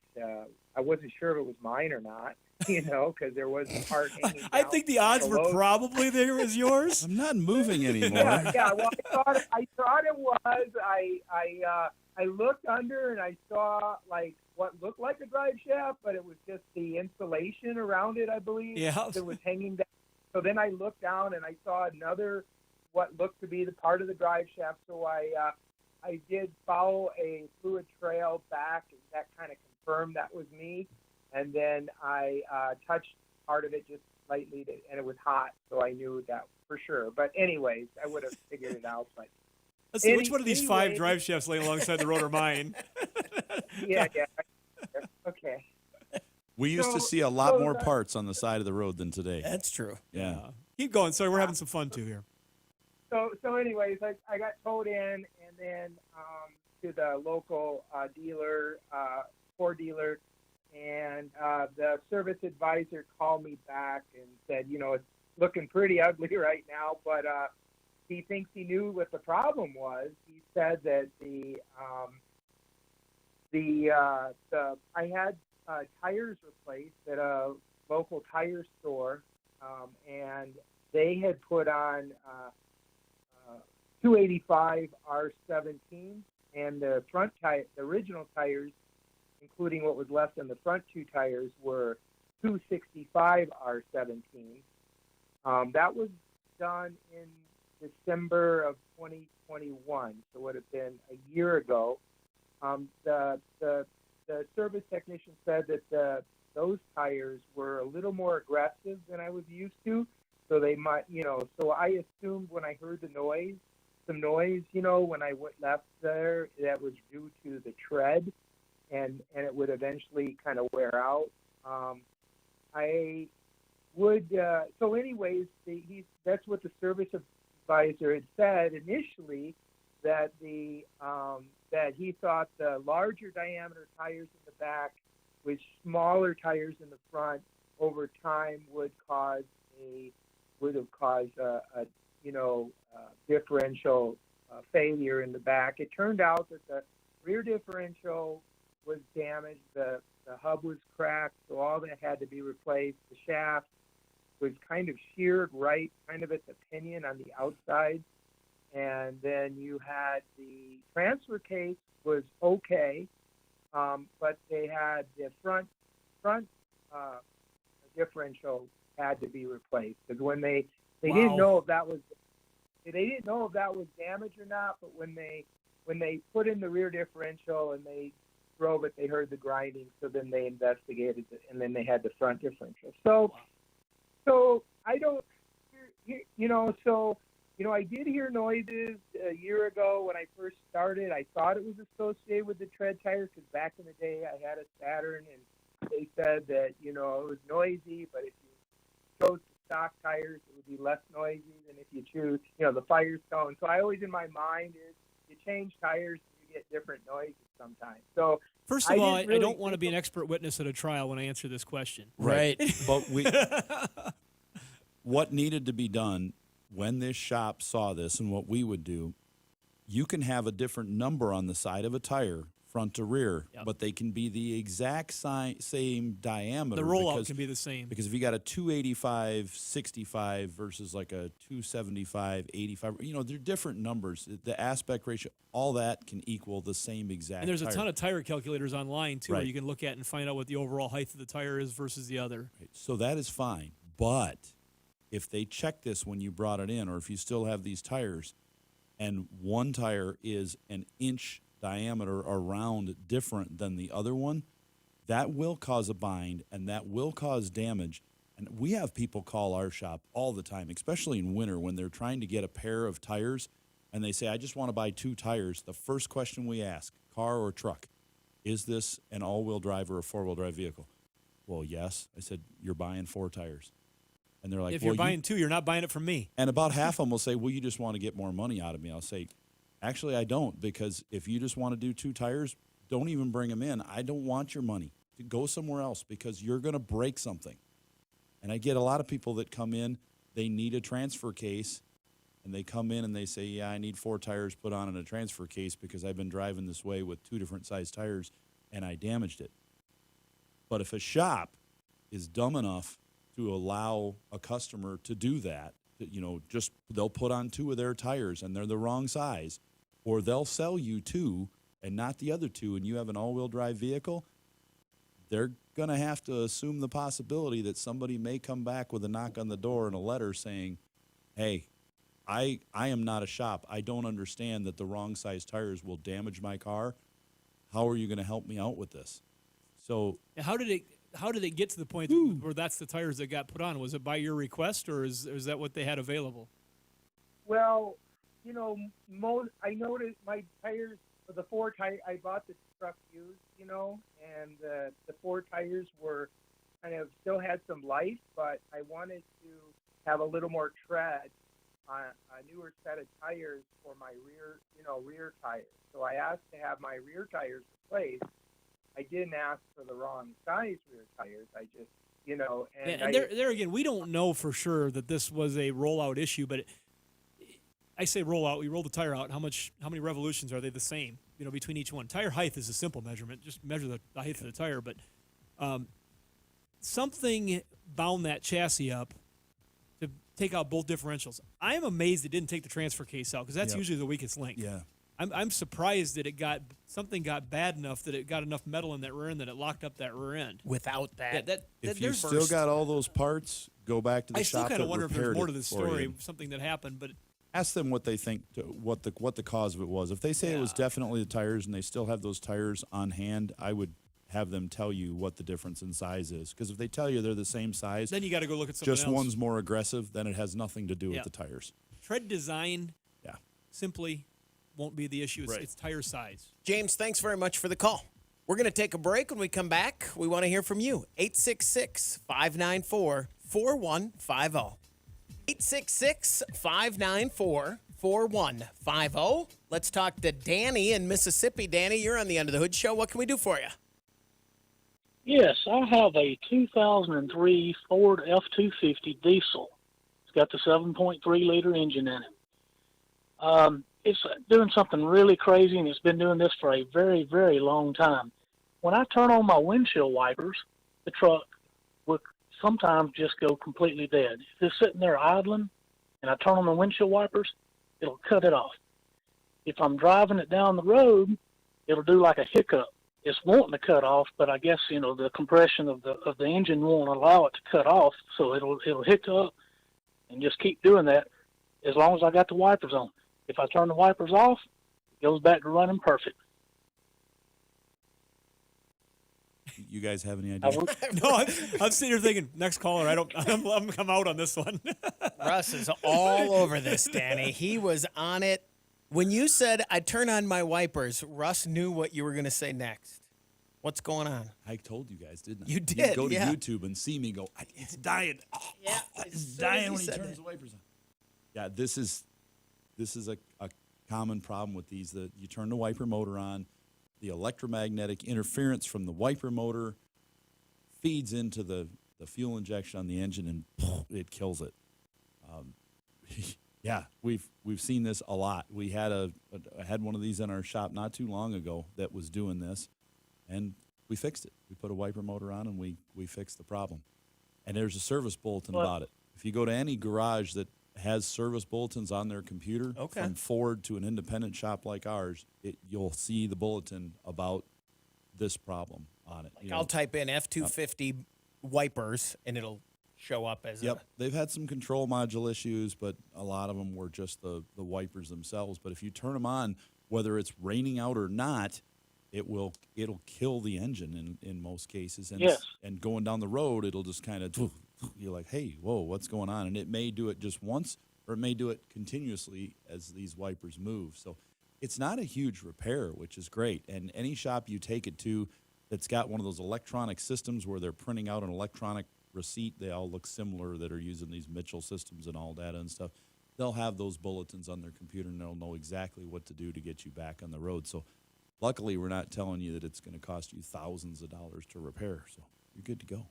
I wasn't sure if it was mine or not, because there was a part hanging I down think the odds were below. probably there as yours. I'm not moving anymore. Yeah. Well, I thought it was. I looked under and I saw like what looked like a drive shaft, but it was just the insulation around it, I believe. Yeah. That was hanging down. So then I looked down and I saw another, what looked to be the part of the drive shaft. So I did follow a fluid trail back, and that kind of confirmed that was me. And then I touched part of it just slightly, and it was hot, so I knew that for sure. But anyways, I would have figured it out. But Let's see, which one of these 5 drive shafts laying alongside the road are mine? yeah. Okay. We used to see a lot more parts on the side of the road than today. That's true. Yeah. Keep going. Sorry, we're having some fun too here. So anyways, I got towed in, and then to the local dealer, Ford dealer, and the service advisor called me back and said, it's looking pretty ugly right now, but he thinks he knew what the problem was. He said that I had tires replaced at a local tire store, and they had put on 285 R17, and the front tire, the original tires, including what was left on the front 2 tires, were 265 R17. That was done in December of 2021, so it would have been a year ago. The service technician said that those tires were a little more aggressive than I was used to, so they might, so I assumed when I heard some noise, when I left there, that was due to the tread, and it would eventually kind of wear out. I would, so anyways, that's what the service advisor had said initially, that that he thought the larger diameter tires in the back with smaller tires in the front over time would have caused a differential failure in the back. It turned out that the rear differential was damaged, the hub was cracked, so all that had to be replaced. The shaft was kind of sheared right, kind of at the pinion on the outside. And then you had the transfer case was okay, but they had the front differential had to be replaced, because when they didn't know if that was damaged or not. But when they put in the rear differential and they drove it, they heard the grinding. So then they investigated it, and then they had the front differential. So I don't, I did hear noises a year ago when I first started. I thought it was associated with the tread tires, because back in the day I had a Saturn, and they said that, it was noisy, but if you chose the stock tires, it would be less noisy than if you choose, the Firestone. So I always, in my mind, is you change tires, you get different noises sometimes. So first of all, I don't want to be an expert witness at a trial when I answer this question. Right. But what needed to be done when this shop saw this, and what we would do, you can have a different number on the side of a tire, front to rear, but they can be the exact same diameter. The rollout can be the same. Because if you got a 285 65 versus like a 275 85, they're different numbers. The aspect ratio, all that can equal the same exact. And there's tire. a ton of tire calculators online too, where Right. you can look at and find out what the overall height of the tire is versus the other. Right. So that is fine. But if they check this when you brought it in, or if you still have these tires, and one tire is an inch diameter around different than the other one, that will cause a bind, and that will cause damage. And we have people call our shop all the time, especially in winter when they're trying to get a pair of tires, and they say, I just want to buy 2 tires. The first question we ask, car or truck, is this an all-wheel drive or a four-wheel drive vehicle? Well, yes. I said, you're buying 4 tires. And they're like, if you're buying 2, you're not buying it from me. And about half of them will say, well, you just want to get more money out of me. I'll say, actually, I don't, because if you just want to do 2 tires, don't even bring them in. I don't want your money. Go somewhere else, because you're going to break something. And I get a lot of people that come in, they need a transfer case, and they come in and they say, yeah, I need 4 tires put on in a transfer case because I've been driving this way with 2 different size tires and I damaged it. But if a shop is dumb enough to allow a customer to do that, just they'll put on 2 of their tires and they're the wrong size, or they'll sell you 2 and not the other 2, and you have an all-wheel drive vehicle, they're going to have to assume the possibility that somebody may come back with a knock on the door and a letter saying, hey, I am not a shop. I don't understand that the wrong size tires will damage my car. How are you going to help me out with this? So How did it get to the point where that's the tires that got put on? Was it by your request, or is that what they had available? Well, I noticed my tires for the 4 tire. I bought the truck used, and the 4 tires were kind of still had some life, but I wanted to have a little more tread on a newer set of tires for my rear tires. So I asked to have my rear tires replaced. I didn't ask for the wrong size rear tires. I just, And there again, we don't know for sure that this was a rollout issue, but I say rollout. We roll the tire out. How many revolutions are they the same? Between each one. Tire height is a simple measurement. Just measure the height of the tire. But something bound that chassis up to take out both differentials. I'm amazed it didn't take the transfer case out because that's usually the weakest link. yeah. I'm surprised that something got bad enough that it got enough metal in that rear end that it locked up that rear end. Without that, If you still got all those parts, go back to the I still shop kind that of wonder if there's repaired more to it the for story, you. something that happened. But Ask them what they think, what the cause of it was. If they say it was definitely the tires and they still have those tires on hand, I would have them tell you what the difference in size is. Because if they tell you they're the same size, then you got to go look at something just else. one's more aggressive, then it has nothing to do with the tires. Tread design, simply won't be the issue. Right. It's tire size. James, thanks very much for the call. We're going to take a break. When we come back, we want to hear from you. 866-594-4150. 866-594-4150. Let's talk to Danny in Mississippi. Danny, you're on the Under the Hood Show. What can we do for you? Yes, I have a 2003 Ford F250 Diesel. It's got the 7.3-liter engine in it. It's doing something really crazy, and it's been doing this for a very, very long time. When I turn on my windshield wipers, the truck will sometimes just go completely dead. If it's sitting there idling and I turn on the windshield wipers, it'll cut it off. If I'm driving it down the road, it'll do like a hiccup. It's wanting to cut off, but I guess, the compression of the engine won't allow it to cut off, so it'll hiccup and just keep doing that as long as I got the wipers on. If I turn the wipers off, it goes back to running perfect. You guys have any idea? No, I'm sitting here thinking, next caller. I'm out on this one. Russ is all over this, Danny. He was on it. When you said I turn on my wipers, Russ knew what you were going to say next. What's going on? I told you guys, didn't I? You did, You'd go to yeah. YouTube and see me go, it's dying. Yeah, It's dying when he turns the wipers on. Yeah, this is a common problem with these. That you turn the wiper motor on, the electromagnetic interference from the wiper motor feeds into the fuel injection on the engine, and it kills it. Yeah, we've seen this a lot. We had I had one of these in our shop not too long ago that was doing this, and we fixed it. We put a wiper motor on, and we fixed the problem. And there's a service bulletin about it. If you go to any garage that has service bulletins on their computer, from Ford to an independent shop like ours, you'll see the bulletin about this problem on it. I'll type in F250 wipers, and it'll show up as They've had some control module issues, but a lot of them were just the wipers themselves. But if you turn them on, whether it's raining out or not, it'll kill the engine in most cases. And and going down the road, it'll just kind of, you're like, hey, whoa, what's going on? And it may do it just once, or it may do it continuously as these wipers move. So it's not a huge repair, which is great. And any shop you take it to that's got one of those electronic systems where they're printing out an electronic receipt, they all look similar, that are using these Mitchell systems and all data and stuff, they'll have those bulletins on their computer, and they'll know exactly what to do to get you back on the road. So luckily, we're not telling you that it's going to cost you thousands of dollars to repair. So you're good to go.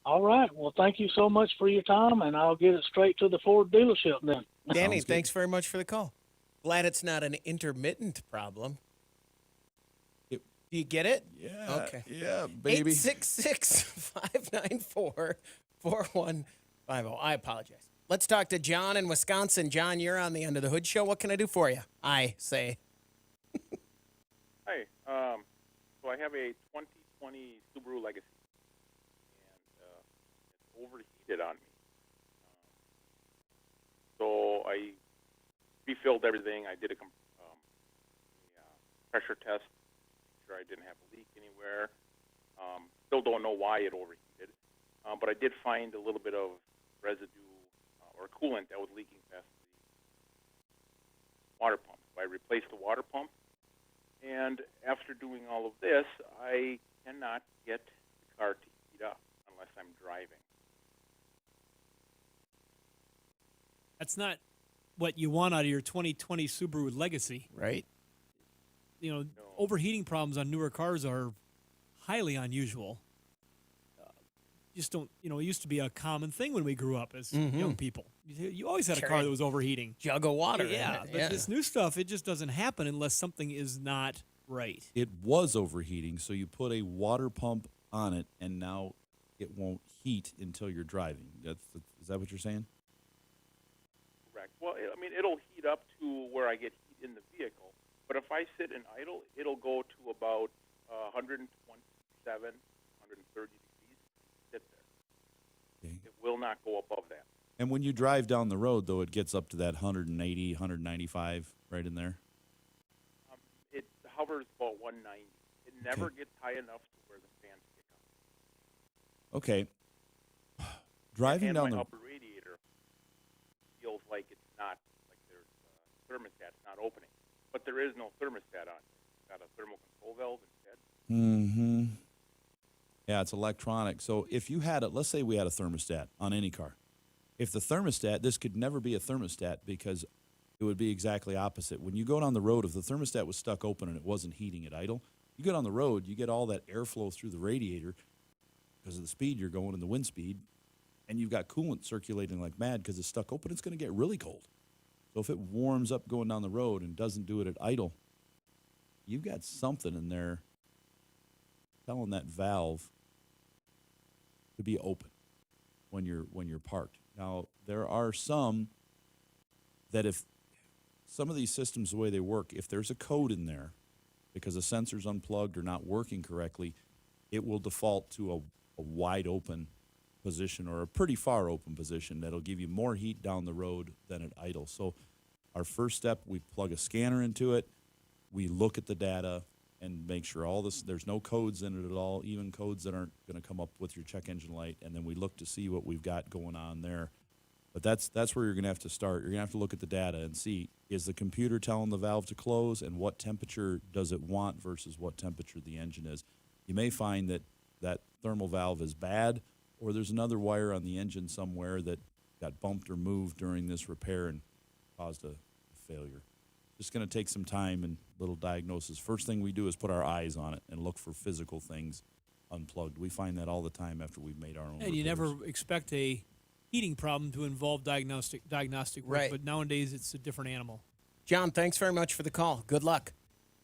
All right. Well, thank you so much for your time, and I'll get it straight to the Ford dealership then. Danny, Sounds good. thanks very much for the call. Glad it's not an intermittent problem. It- Do you get it? Yeah. Okay. Yeah, baby. 866-594-4150. I apologize. Let's talk to John in Wisconsin. John, you're on the Under the Hood show. What can I do for you? I say. Hi. So I have a 2020 Subaru Legacy, and it's overheated on me. So I refilled everything. I did a pressure test, make sure I didn't have a leak anywhere. Still don't know why it overheated, but I did find a little bit of residue or coolant that was leaking past the water pump. So I replaced the water pump, and after doing all of this, I cannot get the car to heat up unless I'm driving. That's not what you want out of your 2020 Subaru Legacy. Right. You know, overheating problems on newer cars are highly unusual. Just don't, you know, it used to be a common thing when we grew up as young people. You always had a car that was overheating. Jug of water. Yeah, but this new stuff, it just doesn't happen unless something is not right. It was overheating, so you put a water pump on it, and now it won't heat until you're driving. Is that what you're saying? Correct. Well, I mean, it'll heat up to where I get heat in the vehicle, but if I sit and idle, it'll go to about 127, 130 degrees. Sit there. Okay. It will not go above that. And when you drive down the road, though, it gets up to that 180, 195 right in there? It hovers about 190. It never gets high enough to where the fans kick up. Okay. Driving and down my the upper radiator feels like it's not, like there's a thermostat, it's not opening. But there is no thermostat on it. It's got a thermal control valve instead. Mm-hmm. Yeah, it's electronic. So if you had let's say we had a thermostat on any car. If the thermostat, this could never be a thermostat because it would be exactly opposite. When you go down the road, if the thermostat was stuck open and it wasn't heating at idle, you get on the road, you get all that airflow through the radiator because of the speed you're going and the wind speed, and you've got coolant circulating like mad because it's stuck open, it's going to get really cold. So if it warms up going down the road and doesn't do it at idle, you've got something in there telling that valve to be open when you're parked. Now, there are some that if some of these systems, the way they work, if there's a code in there because a sensor's unplugged or not working correctly, it will default to a wide open position or a pretty far open position that'll give you more heat down the road than at idle. So our first step, we plug a scanner into it, we look at the data and make sure all this, there's no codes in it at all, even codes that aren't going to come up with your check engine light, and then we look to see what we've got going on there. But that's where you're going to have to start. You're going to have to look at the data and see, is the computer telling the valve to close, and what temperature does it want versus what temperature the engine is. You may find that that thermal valve is bad, or there's another wire on the engine somewhere that got bumped or moved during this repair and caused a failure. Just going to take some time and little diagnosis. First thing we do is put our eyes on it and look for physical things unplugged. We find that all the time after we've made our own And you repairs. never expect a heating problem to involve diagnostic work, Right. but nowadays it's a different animal. John, thanks very much for the call. Good luck.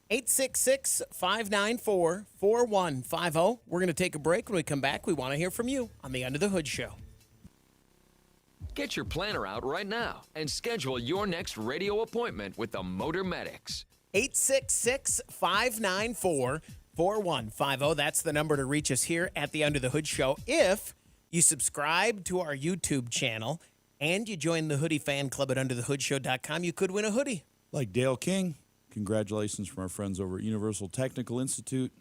866-594-4150. We're going to take a break. When we come back, we want to hear from you on the Under the Hood Show. Get your planner out right now and schedule your next radio appointment with the Motor Medics. 866-594-4150. That's the number to reach us here at the Under the Hood Show. If you subscribe to our YouTube channel and you join the Hoodie fan club at underthehoodshow.com, you could win a hoodie. Like Dale King, congratulations from our friends over at Universal Technical Institute.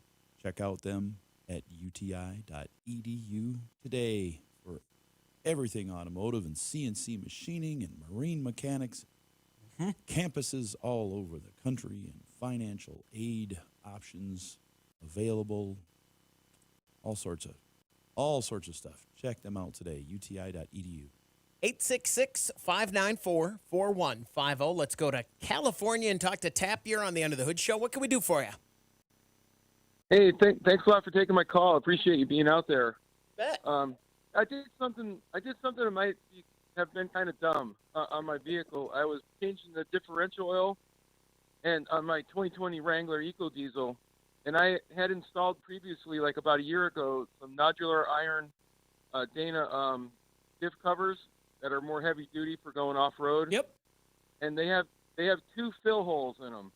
Check out them at UTI.edu today for everything automotive and CNC machining and marine mechanics. Campuses all over the country and financial aid options available. All sorts of stuff. Check them out today, UTI.edu. 866-594-4150. Let's go to California and talk to Tap. You're on the Under the Hood Show. What can we do for you? Hey, thanks a lot for taking my call. I appreciate you being out there. Bet. I did something that might have been kind of dumb on my vehicle. I was changing the differential oil, and on my 2020 Wrangler Eco Diesel, and I had installed previously, like about a year ago, some nodular iron Dana diff covers that are more heavy duty for going off road. Yep. And they have 2 fill holes in them.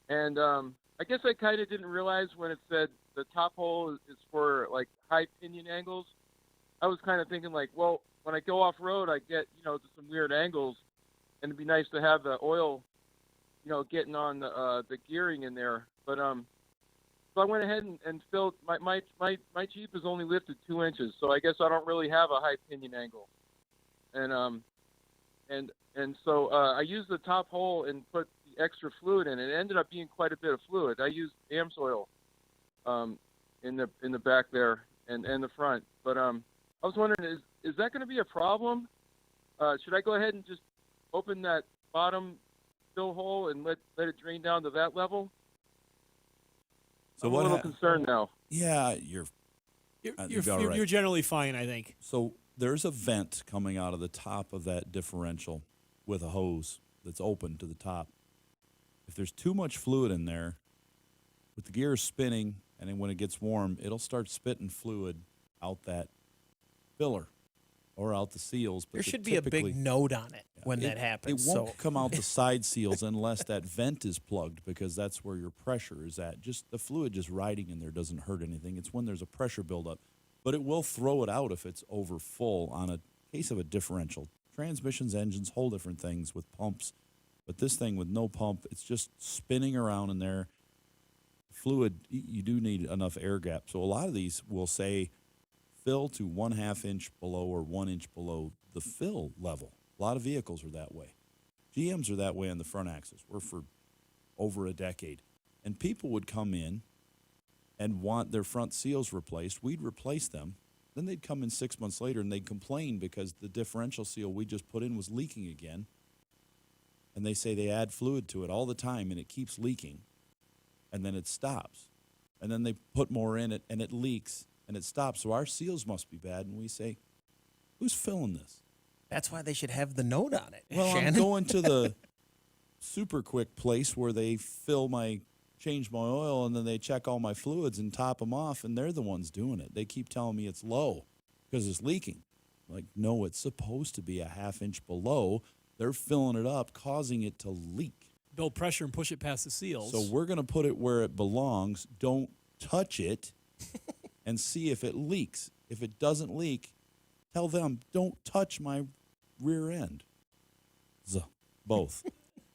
And I guess I kind of didn't realize when it said the top hole is for like high pinion angles. I was kind of thinking like, well, when I go off road, I get to some weird angles, and it'd be nice to have the oil, getting on the gearing in there. But so I went ahead and filled my Jeep is only lifted 2 inches, so I guess I don't really have a high pinion angle. And so I used the top hole and put the extra fluid in. It ended up being quite a bit of fluid. I used AMS oil in the back there and the front. But I was wondering, is that going to be a problem? Should I go ahead and just open that bottom fill hole and let it drain down to that level? So I'm a little concerned now. Yeah, You're all right. generally fine, I think. So there's a vent coming out of the top of that differential with a hose that's open to the top. If there's too much fluid in there, with the gears spinning, and then when it gets warm, it'll start spitting fluid out that filler or out the seals. But There should be a big note on it when that happens. It won't come out the side seals unless that vent is plugged, because that's where your pressure is at. Just the fluid just riding in there doesn't hurt anything. It's when there's a pressure buildup. But it will throw it out if it's over full on a case of a differential. Transmissions, engines, whole different things with pumps. But this thing with no pump, it's just spinning around in there. Fluid, you do need enough air gap. So a lot of these will say fill to 1/2 inch below or 1 inch below the fill level. A lot of vehicles are that way. GMs are that way on the front axles. We're for over a decade. And people would come in and want their front seals replaced. We'd replace them. Then they'd come in 6 months later and they'd complain because the differential seal we just put in was leaking again. And they say they add fluid to it all the time and it keeps leaking. And then it stops. And then they put more in it and it leaks and it stops. So our seals must be bad. And we say, who's filling this? That's why they should have the note on it. Well, Shannon. I'm going to the super quick place where they change my oil, and then they check all my fluids and top them off, and they're the ones doing it. They keep telling me it's low because it's leaking. Like, no, it's supposed to be a 1/2 inch below. They're filling it up, causing it to leak. Build pressure and push it past the seals. So we're going to put it where it belongs. Don't touch it and see if it leaks. If it doesn't leak, tell them, don't touch my rear end. Both.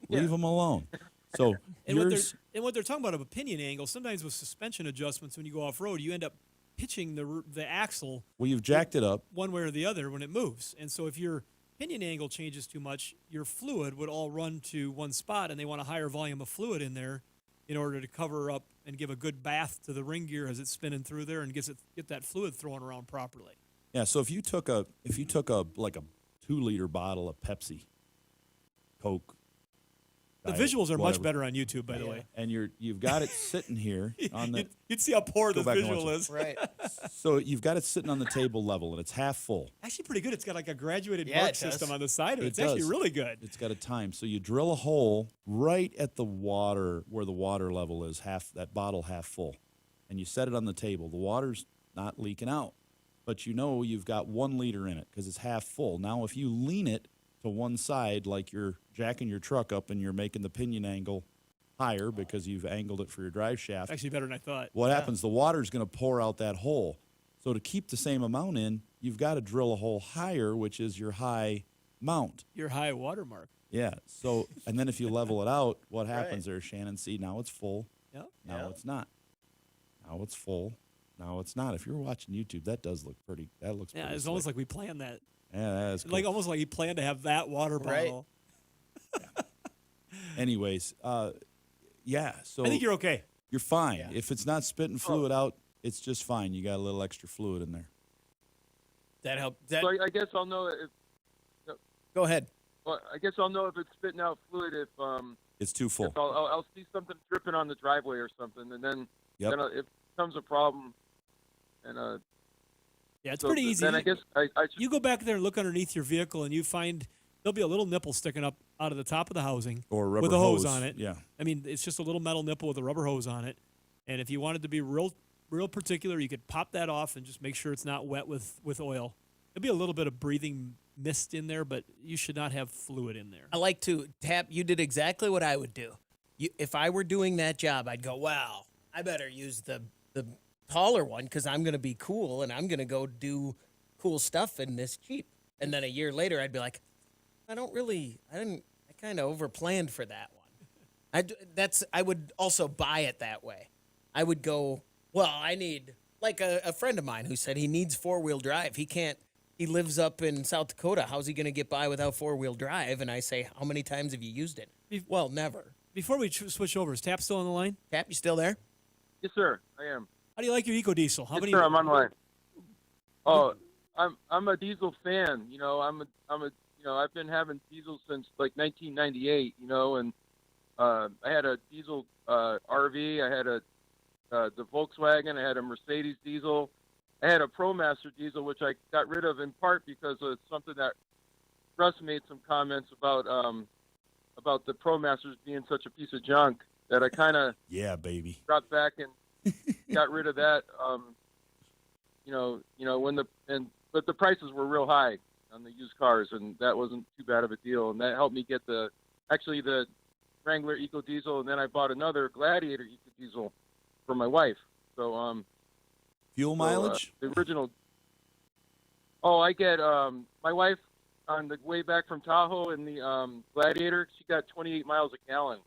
Leave them alone. So and what they're talking about of a pinion angle, sometimes with suspension adjustments when you go off-road, you end up pitching the axle. Well, you've jacked it up. One way or the other when it moves. And so if your pinion angle changes too much, your fluid would all run to one spot, and they want a higher volume of fluid in there in order to cover up and give a good bath to the ring gear as it's spinning through there and get that fluid thrown around properly. Yeah, so if you took like a 2-liter bottle of Pepsi, Coke, the Diet, visuals are whatever, much better on YouTube, by the way. and you've got it sitting here on the. You'd see how poor Go the back and visual watch it. is. Right. So you've got it sitting on the table level, and it's half full. Actually, pretty good. It's got like a graduated Yeah, mark it does. system on the side of it. It It's actually does. really good. It's got a time. So you drill a hole right at the water, where the water level is, that bottle half full, and you set it on the table. The water's not leaking out, but you've got 1 liter in it because it's half full. Now, if you lean it to one side, like you're jacking your truck up and you're making the pinion angle higher because you've angled it for your drive shaft. Actually better than I thought. What happens? The water's going to pour out that hole. So to keep the same amount in, you've got to drill a hole higher, which is your high mount. Your high watermark. Yeah. So, and then if you level it out, what happens there, Shannon? See, now it's full. Yep. Now it's not. Now it's full. Now it's not. If you're watching YouTube, that looks pretty Yeah, it's slick. almost like we planned that. Yeah, that is cool. Like almost like he planned to have that water bottle. Anyways, yeah. So I think you're okay. You're fine. If it's not spitting fluid out, it's just fine. You got a little extra fluid in there. That helped. So I guess I'll know if. Go ahead. Well, I guess I'll know if it's spitting out fluid if It's too full. if I'll see something dripping on the driveway or something, and then Yep. if it becomes a problem, and Yeah, it's So pretty easy. Then I guess I should, You go back there and look underneath your vehicle, and you find there'll be a little nipple sticking up out of the top of the housing Or a rubber with a hose on it. Yeah. I mean, it's just a little metal nipple with a rubber hose on it. And if you wanted to be real particular, you could pop that off and just make sure it's not wet with oil. There'll be a little bit of breathing mist in there, but you should not have fluid in there. I like to tap. You did exactly what I would do. If I were doing that job, I'd go, wow, I better use the taller one because I'm going to be cool and I'm going to go do cool stuff in this Jeep. And then a year later, I'd be like, I kind of overplanned for that one. I would also buy it that way. I would go, well, I need, like a friend of mine who said he needs four-wheel drive. He lives up in South Dakota. How's he going to get by without four-wheel drive? And I say, how many times have you used it? Well, never. Before we switch over, is Tap still on the line? Tap, you still there? yes, sir, I am. How do you like your EcoDiesel? How Yes, many? sir, I'm online. Oh, I'm a diesel fan. You know, I've been having diesel since like 1998. You know, and I had a diesel RV. I had the Volkswagen. I had a Mercedes diesel. I had a ProMaster diesel, which I got rid of in part because of something that Russ made some comments about the ProMasters being such a piece of junk that I kind of Yeah, baby. dropped back and got rid of that. But the prices were real high on the used cars, and that wasn't too bad of a deal. And that helped me get the Wrangler EcoDiesel, and then I bought another Gladiator EcoDiesel for my wife. So Fuel mileage? the original. Oh, I get my wife on the way back from Tahoe in the Gladiator. She got 28 miles a gallon,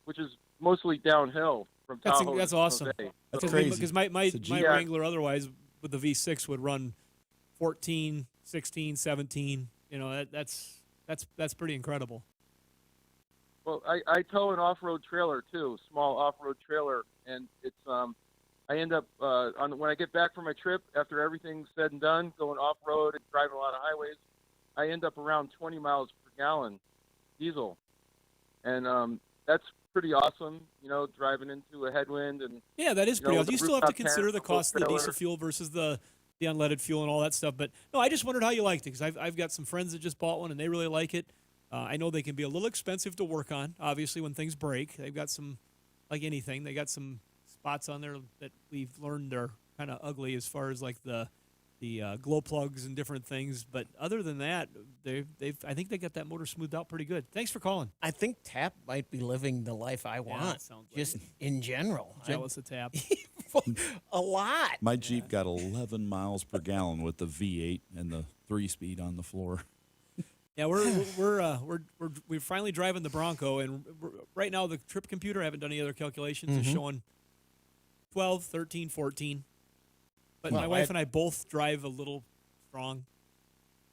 which is mostly downhill from Tahoe. That's to awesome. Jose. That's crazy. Because my Jeep. Wrangler otherwise with the V6 would run 14, 16, 17. You know, that's pretty incredible. Well, I tow an off-road trailer too, small off-road trailer, and it's I end up when I get back from my trip after everything's said and done, going off-road and driving a lot of highways, I end up around 20 miles per gallon diesel, and that's prety awesome. You know, driving into a headwind and Yeah, that is pretty awesome. the You still have to rooftop consider tent, the cost of the trailer. diesel fuel versus the unleaded fuel and all that stuff. But no, I just wondered how you liked it because I've got some friends that just bought one and they really like it. I know they can be a little expensive to work on. Obviously, when things break, they've got some, like anything, they got some spots on there that we've learned are kind of ugly as far as like the glow plugs and different things. But other than that, I think they got that motor smoothed out pretty good. Thanks for calling. I think Tap might be living the life I want, sounds like just in general. Jealous of Tap. A lot. My Jeep got 11 miles per gallon with the V8 and the 3-speed on the floor. Yeah, we're finally driving the Bronco, and right now the trip computer, I haven't done any other calculations, is showing 12, 13, 14. But Well, my wife and I both drive a little strong.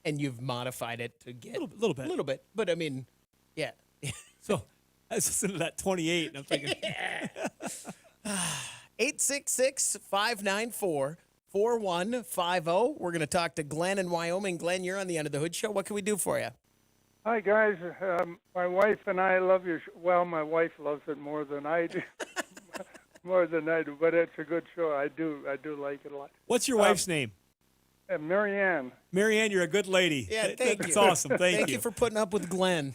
And you've modified it to get A little bit. A little bit. But I mean, yeah. So I was listening to that 28, and I'm thinking, 866-594-4150. We're going to talk to Glenn in Wyoming. Glenn, you're on the End of the Hood Show. What can we do for you? Hi, guys. My wife and I love your well, my wife loves it more than I do. More than I do, but it's a good show. I do like it a lot. what's your wife's name? Marianne. Marianne, you're a good lady. Yeah, thank That's you. awesome. Thank you for putting up with Glenn.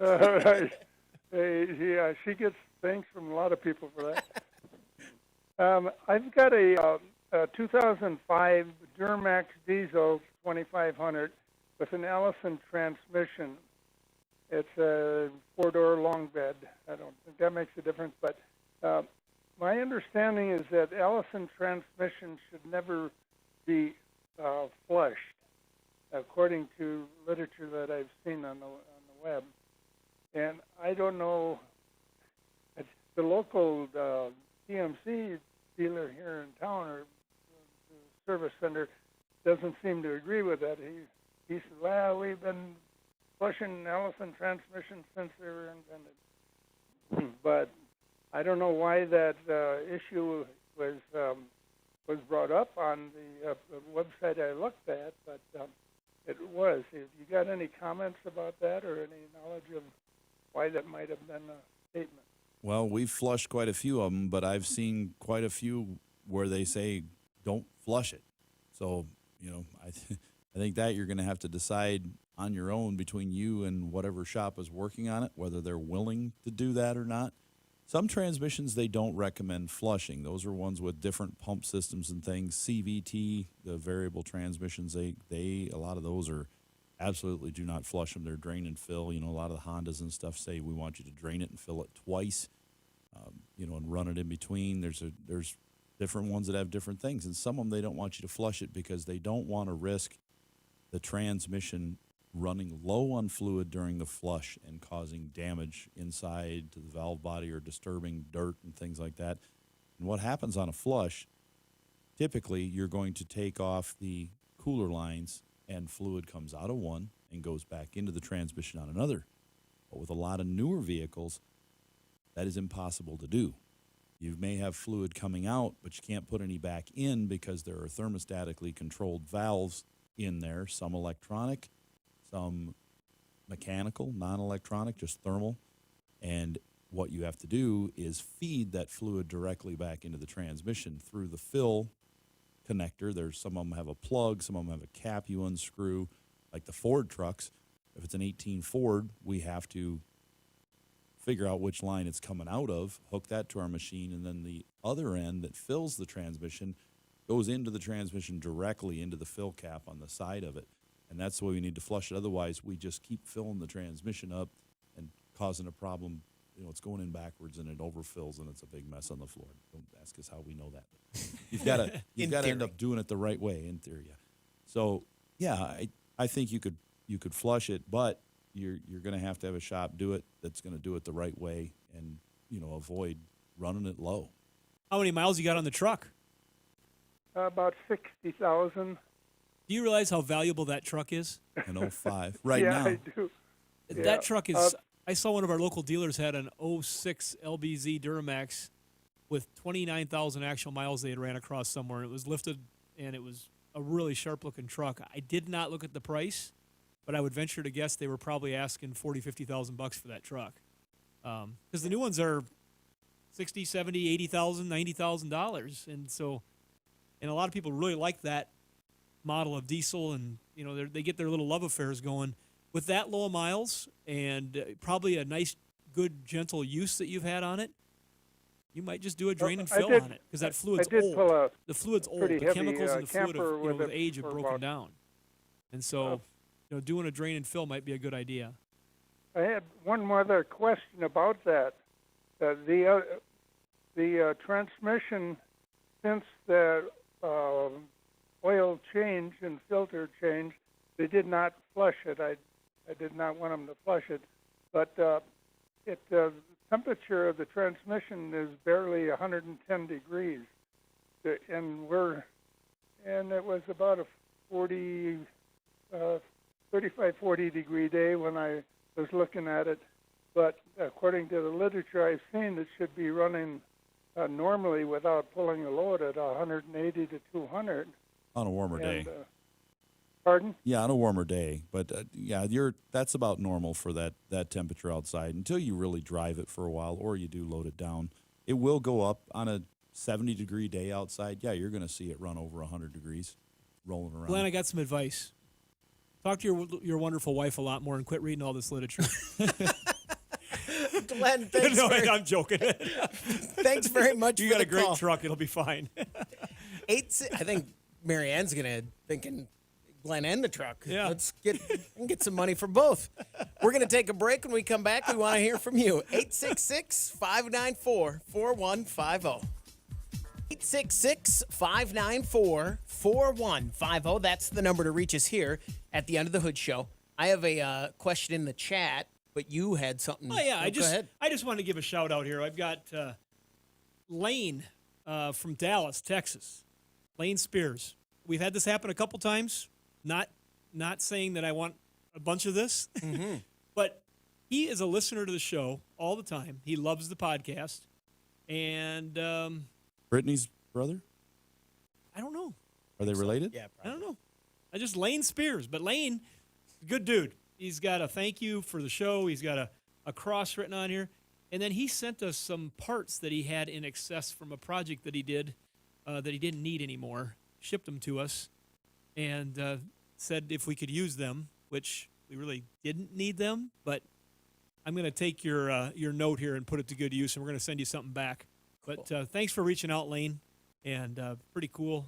Right. Yeah, she gets thanks from a lot of people for that. I've got a 2005 Duramax Diesel 2500 with an Allison transmission. It's a four-door long bed. I don't think that makes a difference, but my understanding is that Allison transmission should never be flushed, according to literature that I've seen on the web. And I don't know, the local PMC dealer here in town or the service center doesn't seem to agree with that. He said, well, we've been flushing Allison transmission since they were invented. But I don't know why that issue was brought up on the website I looked at, but it was. If you got any comments about that or any knowledge of why that might have been a statement? Well, we've flushed quite a few of them, but I've seen quite a few where they say don't flush it. So I think that you're going to have to decide on your own between you and whatever shop is working on it, whether they're willing to do that or not. Some transmissions, they don't recommend flushing. Those are ones with different pump systems and things. CVT, the variable transmissions, a lot of those are absolutely do not flush them. They're drain and fill. A lot of the Hondas and stuff say we want you to drain it and fill it twice, and run it in between. There's different ones that have different things, and some of them they don't want you to flush it because they don't want to risk the transmission running low on fluid during the flush and causing damage inside to the valve body or disturbing dirt and things like that. And what happens on a flush, typically you're going to take off the cooler lines and fluid comes out of one and goes back into the transmission on another. But with a lot of newer vehicles, that is impossible to do. You may have fluid coming out, but you can't put any back in because there are thermostatically controlled valves in there, some electronic, some mechanical, non-electronic, just thermal. And what you have to do is feed that fluid directly back into the transmission through the fill connector. There's some of them have a plug, some of them have a cap you unscrew, like the Ford trucks. If it's an 18 Ford, we have to figure out which line it's coming out of, hook that to our machine, and then the other end that fills the transmission goes into the transmission directly into the fill cap on the side of it. And that's the way we need to flush it. Otherwise, we just keep filling the transmission up and causing a problem. It's going in backwards and it overfills and it's a big mess on the floor. Don't ask us how we know that. You've got to end up doing it the right way in theory. Yeah. So yeah, I think you could flush it, but you're going to have a shop do it that's going to do it the right way and avoid running it low. How many miles you got on the truck? About 60,000. Do you realize how valuable that truck is? An 05 right yeah, now. I do. That truck is. I saw one of our local dealers had an 06 LBZ Duramax with 29,000 actual miles they had ran across somewhere. It was lifted, and it was a really sharp-looking truck. I did not look at the price, but I would venture to guess they were probably asking $40,000-$50,000 for that truck. Because the new ones are $60,000, $70,000, $80,000, $90,000, and a lot of people really like that model of diesel, and they get their little love affairs going with that low miles and probably a nice, good, gentle use that you've had on it. You might just do a drain and fill on it because that fluid's old. The fluid's old. The chemicals in the fluid with age have broken down, and so doing a drain and fill might be a good idea. I had one more other question about that. The transmission, since the oil change and filter change, they did not flush it. I did not want them to flush it, but the temperature of the transmission is barely 110 degrees, and it was about a 35-40 degree day when I was looking at it. But according to the literature I've seen, it should be running normally without pulling a load at 180 to 200. On a warmer day. Pardon? Yeah, on a warmer day. But that's about normal for that temperature outside until you really drive it for a while or you do load it down. It will go up on a 70-degree day outside. Yeah, you're going to see it run over 100 degrees rolling around. Glenn, I got some advice. Talk to your wonderful wife a lot more and quit reading all this literature. Glenn, thanks. No, I'm joking. Thanks very much. You got a great truck. It'll be fine. I think Marianne's thinking Glenn and the truck. Yeah. Let's get some money for both. We're going to take a break. When we come back, we want to hear from you. 866-594-4150. 866-594-4150. That's the number to reach us here at the End of the Hood Show. I have a question in the chat, but you had something. Oh, yeah. Go ahead. I just want to give a shout out here. I've got Lane from Dallas, Texas. Lane Spears. We've had this happen a couple times. Not saying that I want a bunch of this, but he is a listener to the show all the time. He loves the podcast. And Brittany's brother? I don't know. Are they related? Yeah, I don't know. I just Lane Spears. But Lane, good dude. He's got a thank you for the show. He's got a cross written on here. And then he sent us some parts that he had in excess from a project that he did that he didn't need anymore. Shipped them to us. and said if we could use them, which we really didn't need them, but I'm going to take your note here and put it to good use, and we're going to send you something back. Cool. But thanks for reaching out, Lane, and pretty cool.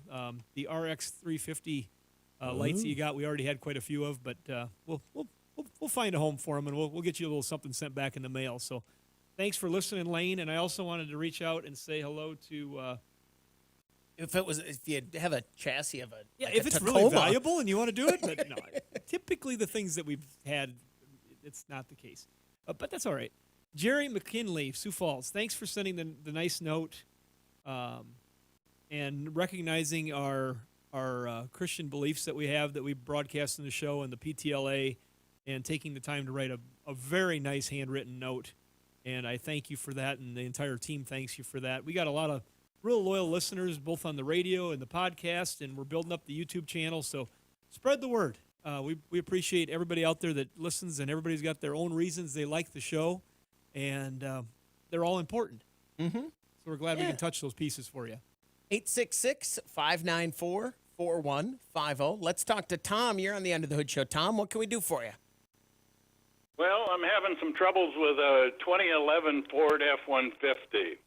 The RX 350 lights that you got, we already had quite a few of, but we'll find a home for them, and we'll get you a little something sent back in the mail. So thanks for listening, Lane, and I also wanted to reach out and say hello to. If you have a chassis of a if it's Tacoma. really valuable and you want to do it, but no, typically the things that we've had, it's not the case. But that's all right. Jerry McKinley, Sioux Falls, thanks for sending the nice note and recognizing our Christian beliefs that we broadcast in the show and the PTLA, and taking the time to write a very nice handwritten note. And I thank you for that, and the entire team thanks you for that. We got a lot of real loyal listeners, both on the radio and the podcast, and we're building up the YouTube channel. So spread the word. We appreciate everybody out there that listens, and everybody's got their own reasons they like the show, and they're all important. Mm-hmm. So we're glad we can touch those pieces for you. 866-594-4150. Let's talk to Tom. You're on the End of the Hood Show. Tom, what can we do for you? Well, I'm having some troubles with a 2011 Ford F150.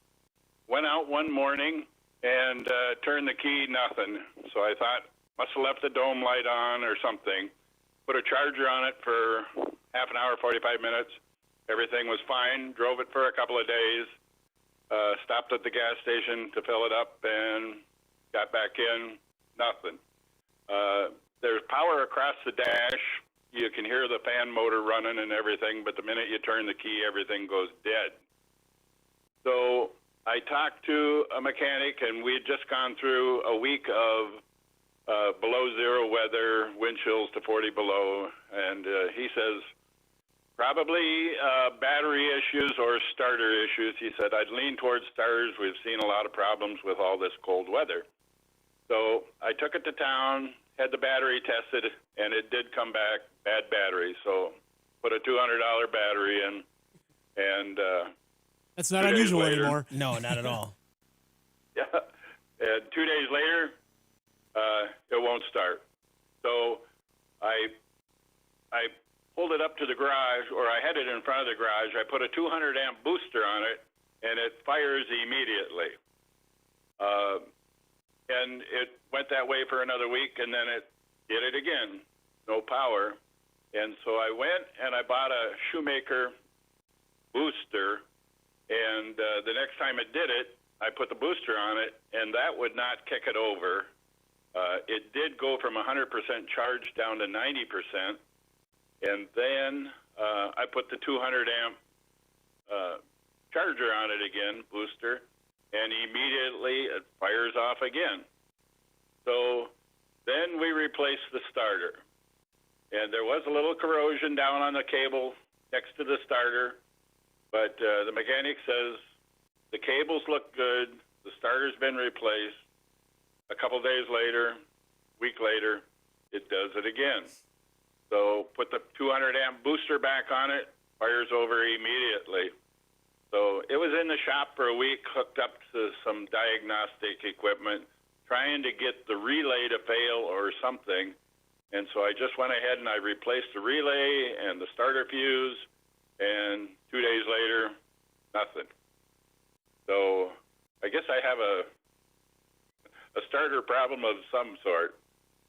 Went out one morning and turned the key, nothing. So I thought, must have left the dome light on or something. Put a charger on it for half an hour, 45 minutes. Everything was fine. Drove it for a couple of days. Stopped at the gas station to fill it up and got back in, nothing. There's power across the dash. You can hear the fan motor running and everything, but the minute you turn the key, everything goes dead. So I talked to a mechanic, and we had just gone through a week of below zero weather, wind chills to 40 below, and he says probably battery issues or starter issues. He said, I'd lean towards starters. We've seen a lot of problems with all this cold weather. So I took it to town, had the battery tested, and it did come back bad battery. So put a $200 battery in, and that's not unusual anymore. No, not at all. Yeah, and 2 days later, it won't start. So I pulled it up to the garage, or I had it in front of the garage. I put a 200 amp booster on it, and it fires immediately. And it went that way for another week, and then it did it again, no power. And so I went and I bought a Shoemaker booster, and the next time it did it, I put the booster on it, and that would not kick it over. It did go from 100% charge down to 90%, and then I put the 200 amp charger on it again, booster, and immediately it fires off again. So then we replaced the starter, and there was a little corrosion down on the cable next to the starter, but the mechanic says the cables look good, the starter's been replaced. A couple days later, week later, it does it again. So put the 200 amp booster back on it, fires over immediately. So it was in the shop for a week, hooked up to some diagnostic equipment, trying to get the relay to fail or something. And so I just went ahead and I replaced the relay and the starter fuse, and 2 days later, nothing. So I guess I have a starter problem of some sort,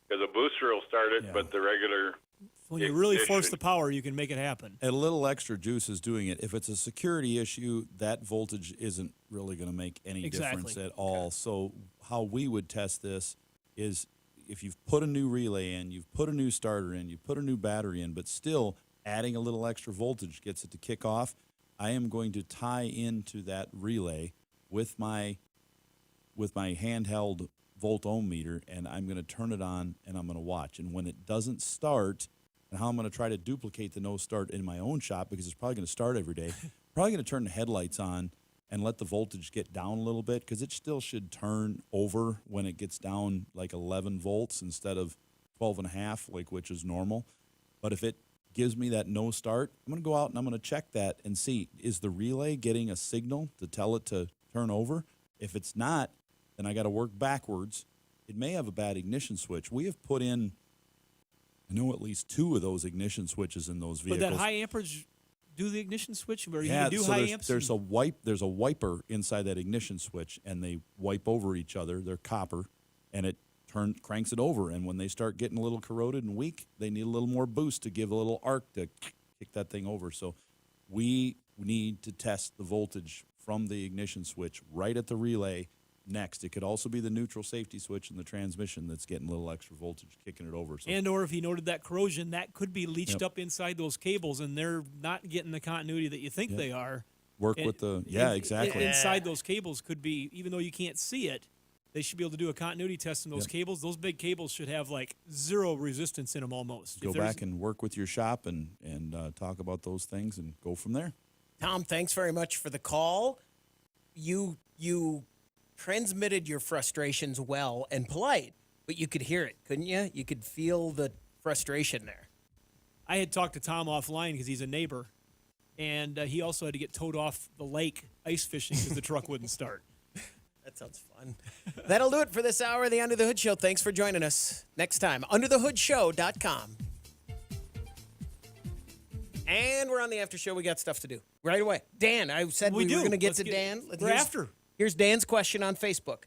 because a booster will start it, but the regular... When you really force the power, you can make it happen. A little extra juice is doing it. If it's a security issue, that voltage isn't really going to make any difference at all. So how we would test this is if you've put a new relay in, you've put a new starter in, you've put a new battery in, but still adding a little extra voltage gets it to kick off, I am going to tie into that relay with my handheld volt ohm meter, and I'm going to turn it on, and I'm going to watch. And when it doesn't start, and how I'm going to try to duplicate the no start in my own shop, because it's probably going to start every day, probably going to turn the headlights on and let the voltage get down a little bit, because it still should turn over when it gets down like 11 volts instead of 12 and a half, which is normal. But if it gives me that no start, I'm going to go out and I'm going to check that and see, is the relay getting a signal to tell it to turn over? If it's not, then I got to work backwards it may have a bad ignition switch. We have put in, I know, at least 2 of those ignition switches in those vehicles. But that high amperage do the ignition switch? Where Yeah, you do so high there's, amps? there's a wiper inside that ignition switch, and they wipe over each other. They're copper, and it cranks it over. And when they start getting a little corroded and weak, they need a little more boost to give a little arc to kick that thing over. So we need to test the voltage from the ignition switch right at the relay next. It could also be the neutral safety switch in the transmission that's getting a little extra voltage, kicking it over. So, and or if you noted that corrosion, that could be leached up inside those cables, and they're not getting the continuity that you think they are. Work with the exactly. Inside those cables could be, even though you can't see it, they should be able to do a continuity test in those cables. Those big cables should have like 0 resistance in them almost. Go back and work with your shop and talk about those things and go from there. Tom, thanks very much for the call. You transmitted your frustrations well and polite, but you could hear it, couldn't you? You could feel the frustration there. I had talked to Tom offline because he's a neighbor, and he also had to get towed off the lake ice fishing because the truck wouldn't start. That sounds fun. That'll do it for this hour of the Under the Hood Show. Thanks for joining us. Next time, underthehoodshow.com. And we're on the after show. We got stuff to do right away. Dan, I said we were going to get to Dan. We're after. Here's Dan's question on Facebook.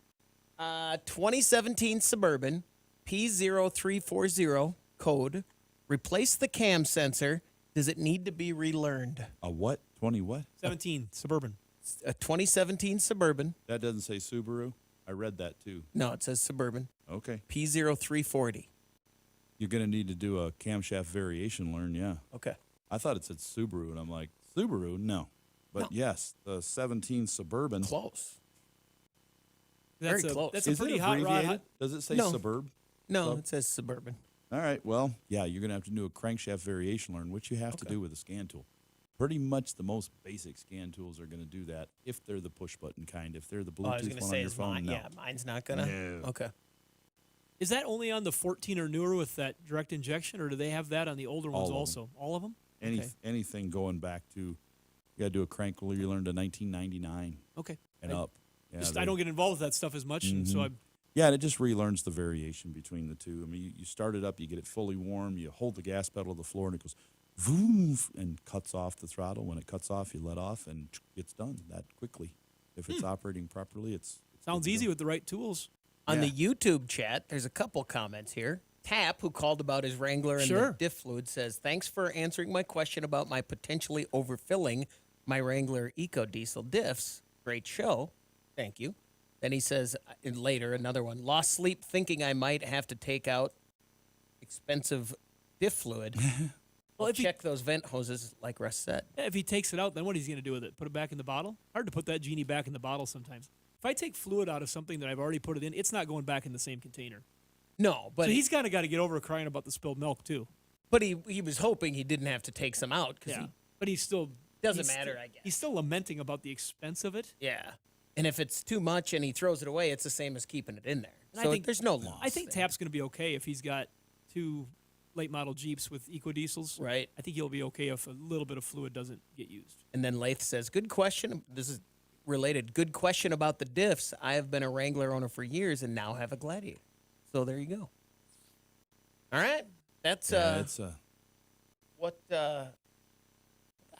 2017 Suburban P0340 code. Replace the cam sensor. Does it need to be relearned? A what? 20 what? 17 Suburban. A 2017 Suburban. That doesn't say Subaru. I read that too. No, it says Suburban. Okay. P0340. You're going to need to do a camshaft variation learn, yeah. Okay. I thought it said Subaru, and I'm like, Subaru? No. But yes, the 17 Suburban. Close. That's Very close. That's Is a pretty it hot abbreviated? rod. Does it say No. Suburb? No, Sub? it says Suburban. All right. Well, yeah, you're going to have to do a crankshaft variation learn, which you have to do with a scan tool. Pretty much the most basic scan tools are going to do that if they're the push button kind. If they're the I was Bluetooth going to one say, on your is phone, mine, no. yeah, mine's not going to. No. Okay. Is that only on the 14 or newer with that direct injection, or do they have that on the older ones also? All of them? Anything going back to, you got to do a crank relearn to 1999 Okay. and up. Yeah, I don't get involved with that stuff as much, and so I. Yeah, and it just relearns the variation between the two. I mean, you start it up, you get it fully warm, you hold the gas pedal to the floor, and it goes vroom and cuts off the throttle. When it cuts off, you let off, and it's done that quickly. If it's operating properly, it's Sounds easy with the right tools. On the YouTube chat, there's a couple comments here. Tap, who called about his Wrangler and the diff fluid, says, thanks for answering my question about my potentially overfilling my Wrangler Eco Diesel diffs. Great show. Thank you. Then he says later, another one, lost sleep thinking I might have to take out expensive diff fluid. Well, check those vent hoses, like Russ said. Yeah, if he takes it out, then what is he going to do with it? Put it back in the bottle? Hard to put that genie back in the bottle sometimes. If I take fluid out of something that I've already put it in, it's not going back in the same container. No, but so he's kind of got to get over crying about the spilled milk too. But he was hoping he didn't have to take some out but he still doesn't matter. I guess he's still lamenting about the expense of it. Yeah, and if it's too much and he throws it away, it's the same as keeping it in there. And So I think there's no loss. I think Tap's going to be okay if he's got 2 late model Jeeps with eco diesels. Right. I think he'll be okay if a little bit of fluid doesn't get used. And then Lath says, good question. This is related. Good question about the diffs. I have been a Wrangler owner for years and now have a Gladiator. So there you go. All right. That's what I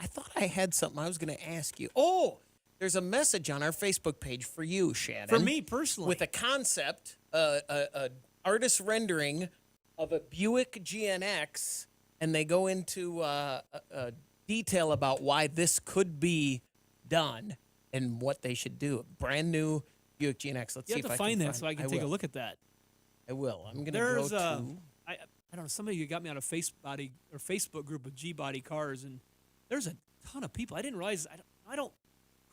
thought I had something I was going to ask you. Oh, there's a message on our Facebook page for you, Shannon. For me personally. With a concept, a artist rendering of a Buick GNX, and they go into a detail about why this could be done and what they should do. A brand new Buick GNX. Let's You see have if to I find can that so I can take a look at that. I will. I'm going to There's go to... I don't know, somebody who got me on a Facebook group of G-body cars, and there's a ton of people. I didn't realize, I don't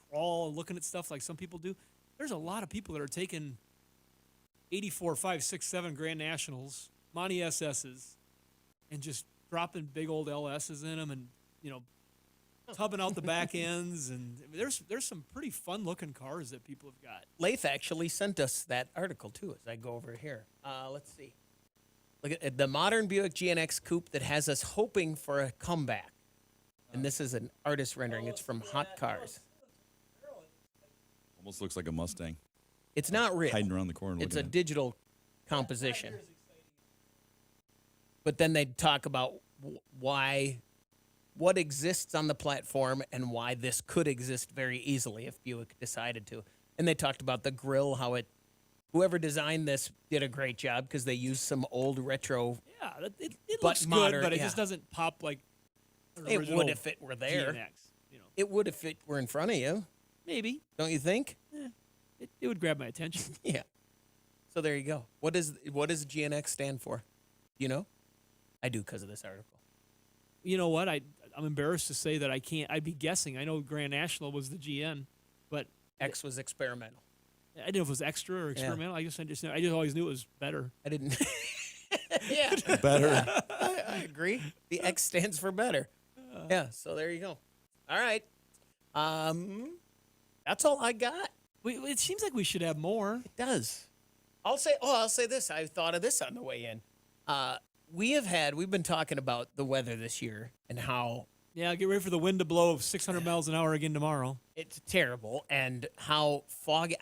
crawl looking at stuff like some people do. There's a lot of people that are taking 84, 5, 6, 7 Grand Nationals, Monty SS's, and just dropping big old LS's in them and, tubbing out the back ends. And there's some pretty fun-looking cars that people have got. Lath actually sent us that article, too, as I go over here. Let's see. Look at the modern Buick GNX Coupe that has us hoping for a comeback. And this is an artist rendering. It's from Hot Cars. Almost looks like a Mustang. It's not real. Hiding around the corner. It's a looking at it. digital composition. But then they'd talk about what exists on the platform and why this could exist very easily if Buick decided to. And they talked about the grille, how whoever designed this did a great job because they used some old retro. Yeah, it but looks modern, good, but it yeah. just doesn't pop like an It original would if it were there. GNX, you know. It would if it were in front of you. Maybe. Don't you think? It would grab my attention. Yeah. So there you go. What does GNX stand for? Do you know? I do because of this article. You know what? I'm embarrassed to say that I can't. I'd be guessing. I know Grand National was the GN, but X was experimental. I didn't know if it was extra or experimental. I just always knew it was better. I didn't. Yeah. Better. I agree. The X stands for better. Yeah. So there you go. All right. That's all I got. It seems like we should have more. It does. I'll say this. I thought of this on the way in. We've been talking about the weather this year and how Yeah, get ready for the wind to blow 600 miles an hour again tomorrow. it's terrible and how foggy.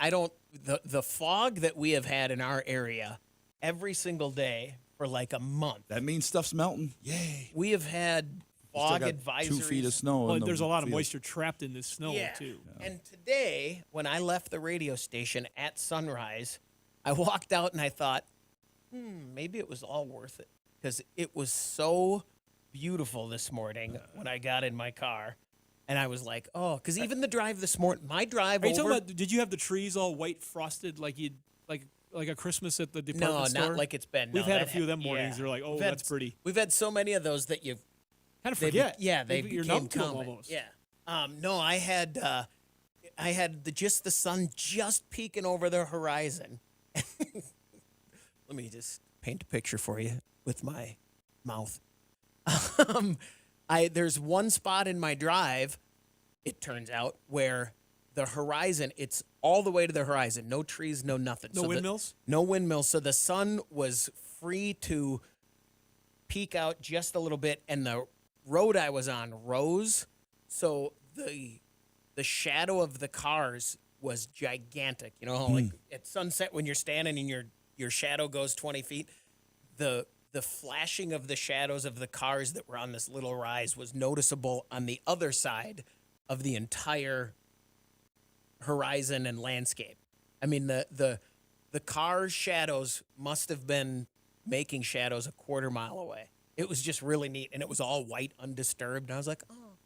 The fog that we have had in our area every single day for like a month. That means stuff's melting. Yay. We have had Still fog got advisories. 2 feet of snow. Well, in the there's a lot of field. moisture trapped in this snow too. And today, when I left the radio station at sunrise, I walked out and I thought, maybe it was all worth it because it was so beautiful this morning when I got in my car. And I was like, oh, because even the drive this morning, my drive Are you over. talking about? Did you have the trees all white frosted like you like a Christmas at the department store? No, not like it's been. We've No, had a that few of them yeah. mornings. They're like, oh, We've had that's pretty. We've had so many of those that you Kind of forget. they You're became numb to 'em common. almost. Yeah. No, I had just the sun just peeking over the horizon. Let me just paint a picture for you with my mouth. There's one spot in my drive, it turns out, where the horizon, it's all the way to the horizon. No trees, no nothing. No windmills? No windmills. So the sun was free to peek out just a little bit, and the road I was on rose. So the shadow of the cars was gigantic. You know how like at sunset when you're standing and your shadow goes 20 feet? The flashing of the shadows of the cars that were on this little rise was noticeable on the other side of the entire horizon and landscape. I mean, the car's shadows must have been making shadows a quarter mile away. It was just really neat, and it was all white, undisturbed. And I was like, oh,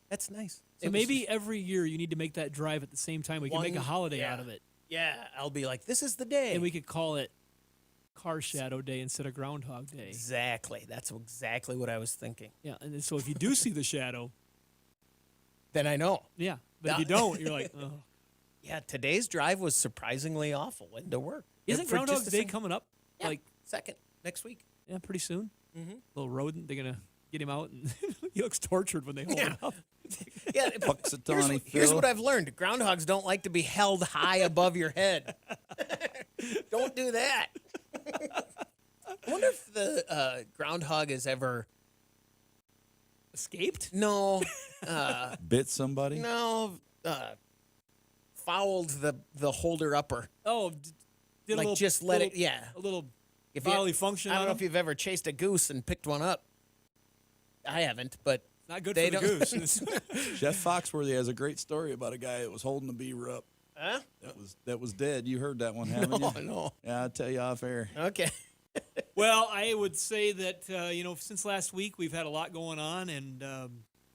that's nice. So maybe every year you need to make that drive at the same time. We can make a holiday out of it. Yeah, I'll be like, this is the day. And we could call it Car Shadow Day instead of Groundhog Day. Exactly. That's exactly what I was thinking. Yeah, and then so if you do see the shadow, then I know. Yeah, but if you don't, you're like, oh. Yeah, today's drive was surprisingly awful into work. Isn't For Groundhog just a Day second. coming up? Yeah, Like second, next week. Yeah, pretty soon. Mm-hmm. Little rodent, they're gonna get him out, and he looks tortured when they hold him up. Yeah, Puxatawny here's Phil. what I've learned. Groundhogs don't like to be held high above your head. Don't do that. I wonder if the groundhog has ever escaped. No. Bit somebody? No. Fouled the holder upper. Oh, did like a little, just let little, it. Yeah. a little If bodily function. I don't on know him. if you've ever chased a goose and picked one up. I haven't, but Not good they for the don't- goose. Jeff Foxworthy has a great story about a guy that was holding a beaver up. Huh? That was dead. You heard that one, haven't No, you? no. Yeah, I'll tell you off air. Okay. Well, I would say that since last week we've had a lot going on, and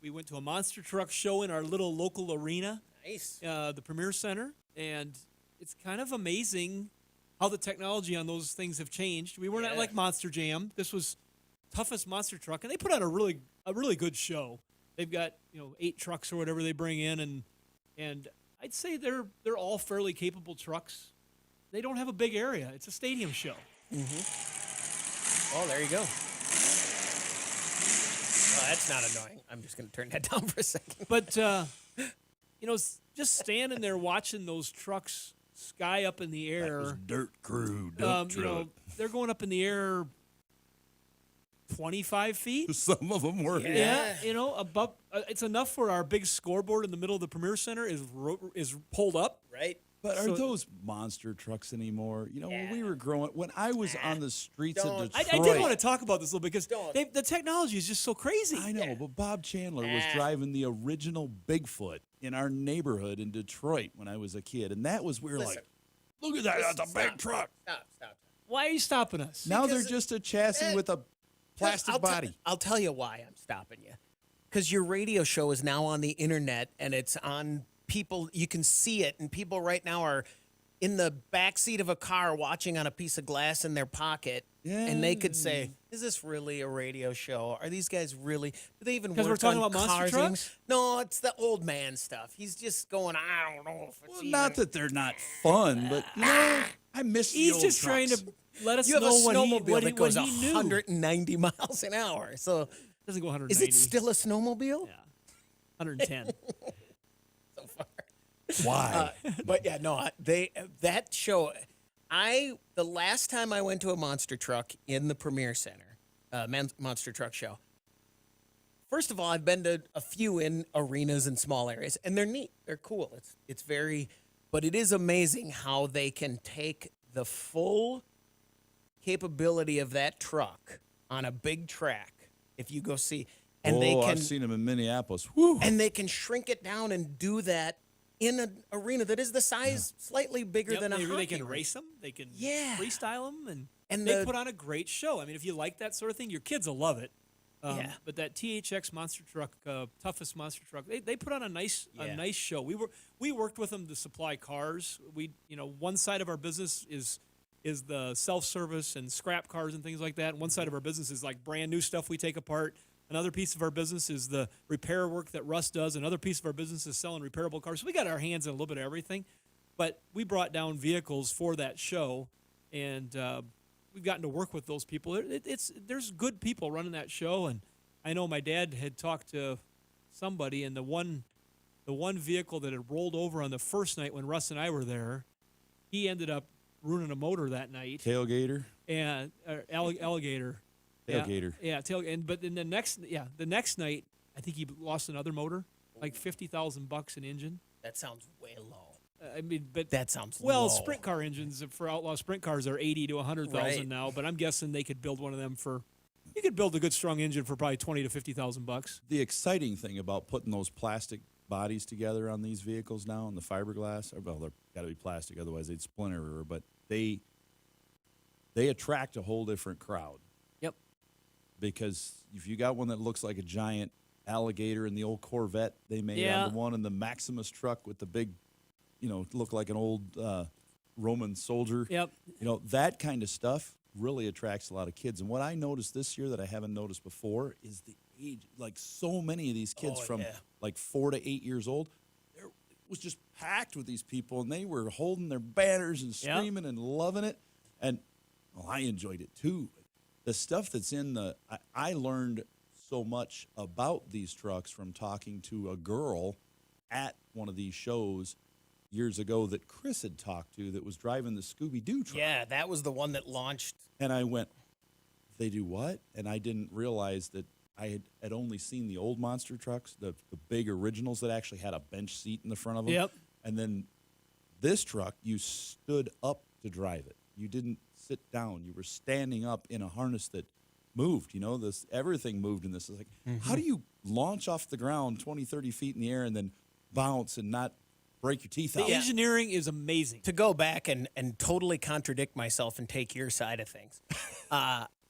we went to a monster truck show in our little local arena, Nice. the Premier Center, and it's kind of amazing how the technology on those things have changed. We weren't at like Monster Jam. This was toughest monster truck, and they put on a really good show. They've got 8 trucks or whatever they bring in, and I'd say they're all fairly capable trucks. They don't have a big area. It's a stadium show. Oh, there you go. Oh, that's not annoying. I'm just going to turn that down for a second. But just standing there watching those trucks sky up in the air. That was dirt crew, dump truck. They're going up in the air 25 feet. Some of them were. Yeah, above. It's enough for our big scoreboard in the middle of the Premier Center is pulled up. Right. But are So- those monster trucks anymore? You know, when we were growing, when I was on the streets of Don't. Detroit. I did want to talk about this a little bit because the technology is just so crazy. I know, but Bob Chandler was driving the original Bigfoot in our neighborhood in Detroit when I was a kid. And that was, we were like, look at that, that's a big truck. Stop. Why are you stopping us? Now they're just a chassis with a plastic body. I'll tell you why I'm stopping you. Because your radio show is now on the internet and it's on people, you can see it, and people right now are in the back seat of a car watching on a piece of glass in their pocket, and they could say, is this really a radio show? Are these guys really, do they even work Because we're talking on about monster cars trucks? anymore? No, it's the old man stuff. He's just going, I don't know if it's Well, not that they're not fun, but you know, I miss the He's old just trying trucks. to let us you have a know what he, snowmobile what he, that goes what he knew. 190 miles an hour. So It doesn't go 190. is it still a snowmobile? Yeah. 110. So far. Why? But yeah, no, that show. The last time I went to a monster truck in the Premier Center, monster truck show. First of all, I've been to a few in arenas and small areas, and they're neat. They're cool. It's very, but it is amazing how they can take the full capability of that truck on a big track. If you go see, and they can, I've seen them in Minneapolis. Whew. and they can shrink it down and do that in an arena that is the size slightly bigger Yep, than a they hockey can rink. race them. They can Yeah. freestyle them, And they the- put on a great show. I mean, if you like that sort of thing, your kids will love it. Yeah. But that THX monster truck, toughest monster truck, they put on a nice show. We worked with them to supply cars. One side of our business is the self-service and scrap cars and things like that. And one side of our business is like brand new stuff we take apart. Another piece of our business is the repair work that Russ does. Another piece of our business is selling repairable cars. So we got our hands in a little bit of everything. But we brought down vehicles for that show, and we've gotten to work with those people. There's good people running that show, and I know my dad had talked to somebody, and the one vehicle that had rolled over on the first night when Russ and I were there, he ended up ruining a motor that night. Tailgater. And alligator. Tailgater. Yeah, but in the next night, I think he lost another motor, like $50,000 an engine. That sounds way low. I mean, but that sounds well. low. Sprint car engines for outlaw sprint cars are 80 to 100,000 Right. now, but I'm guessing they could build one of them for. You could build a good strong engine for probably 20 to 50,000 bucks. The exciting thing about putting those plastic bodies together on these vehicles now, and the fiberglass, well, they're got to be plastic, otherwise they'd splinter. But they attract a whole different crowd. Yep. Because if you got one that looks like a giant alligator in the old Corvette they made, Yeah. on the one in the Maximus truck with the big, look like an old Roman soldier. Yep. That kind of stuff really attracts a lot of kids. And what I noticed this year that I haven't noticed before is the age. Like so many of these kids from like 4 to 8 years old, it was just packed with these people, and they were holding their banners and screaming and loving it. And I enjoyed it too. The stuff that's in I learned so much about these trucks from talking to a girl at one of these shows years ago that Chris had talked to that was driving the Scooby-Doo truck. Yeah, that was the one that launched. And I went, they do what? And I didn't realize that I had only seen the old monster trucks, the big originals that actually had a bench seat in the front of them. Yep. And then this truck, you stood up to drive it. You didn't sit down. You were standing up in a harness that moved. Everything moved in this. It's like, how do you launch off the ground 20, 30 feet in the air and then bounce and not break your teeth out? The engineering is amazing. To go back and totally contradict myself and take your side of things,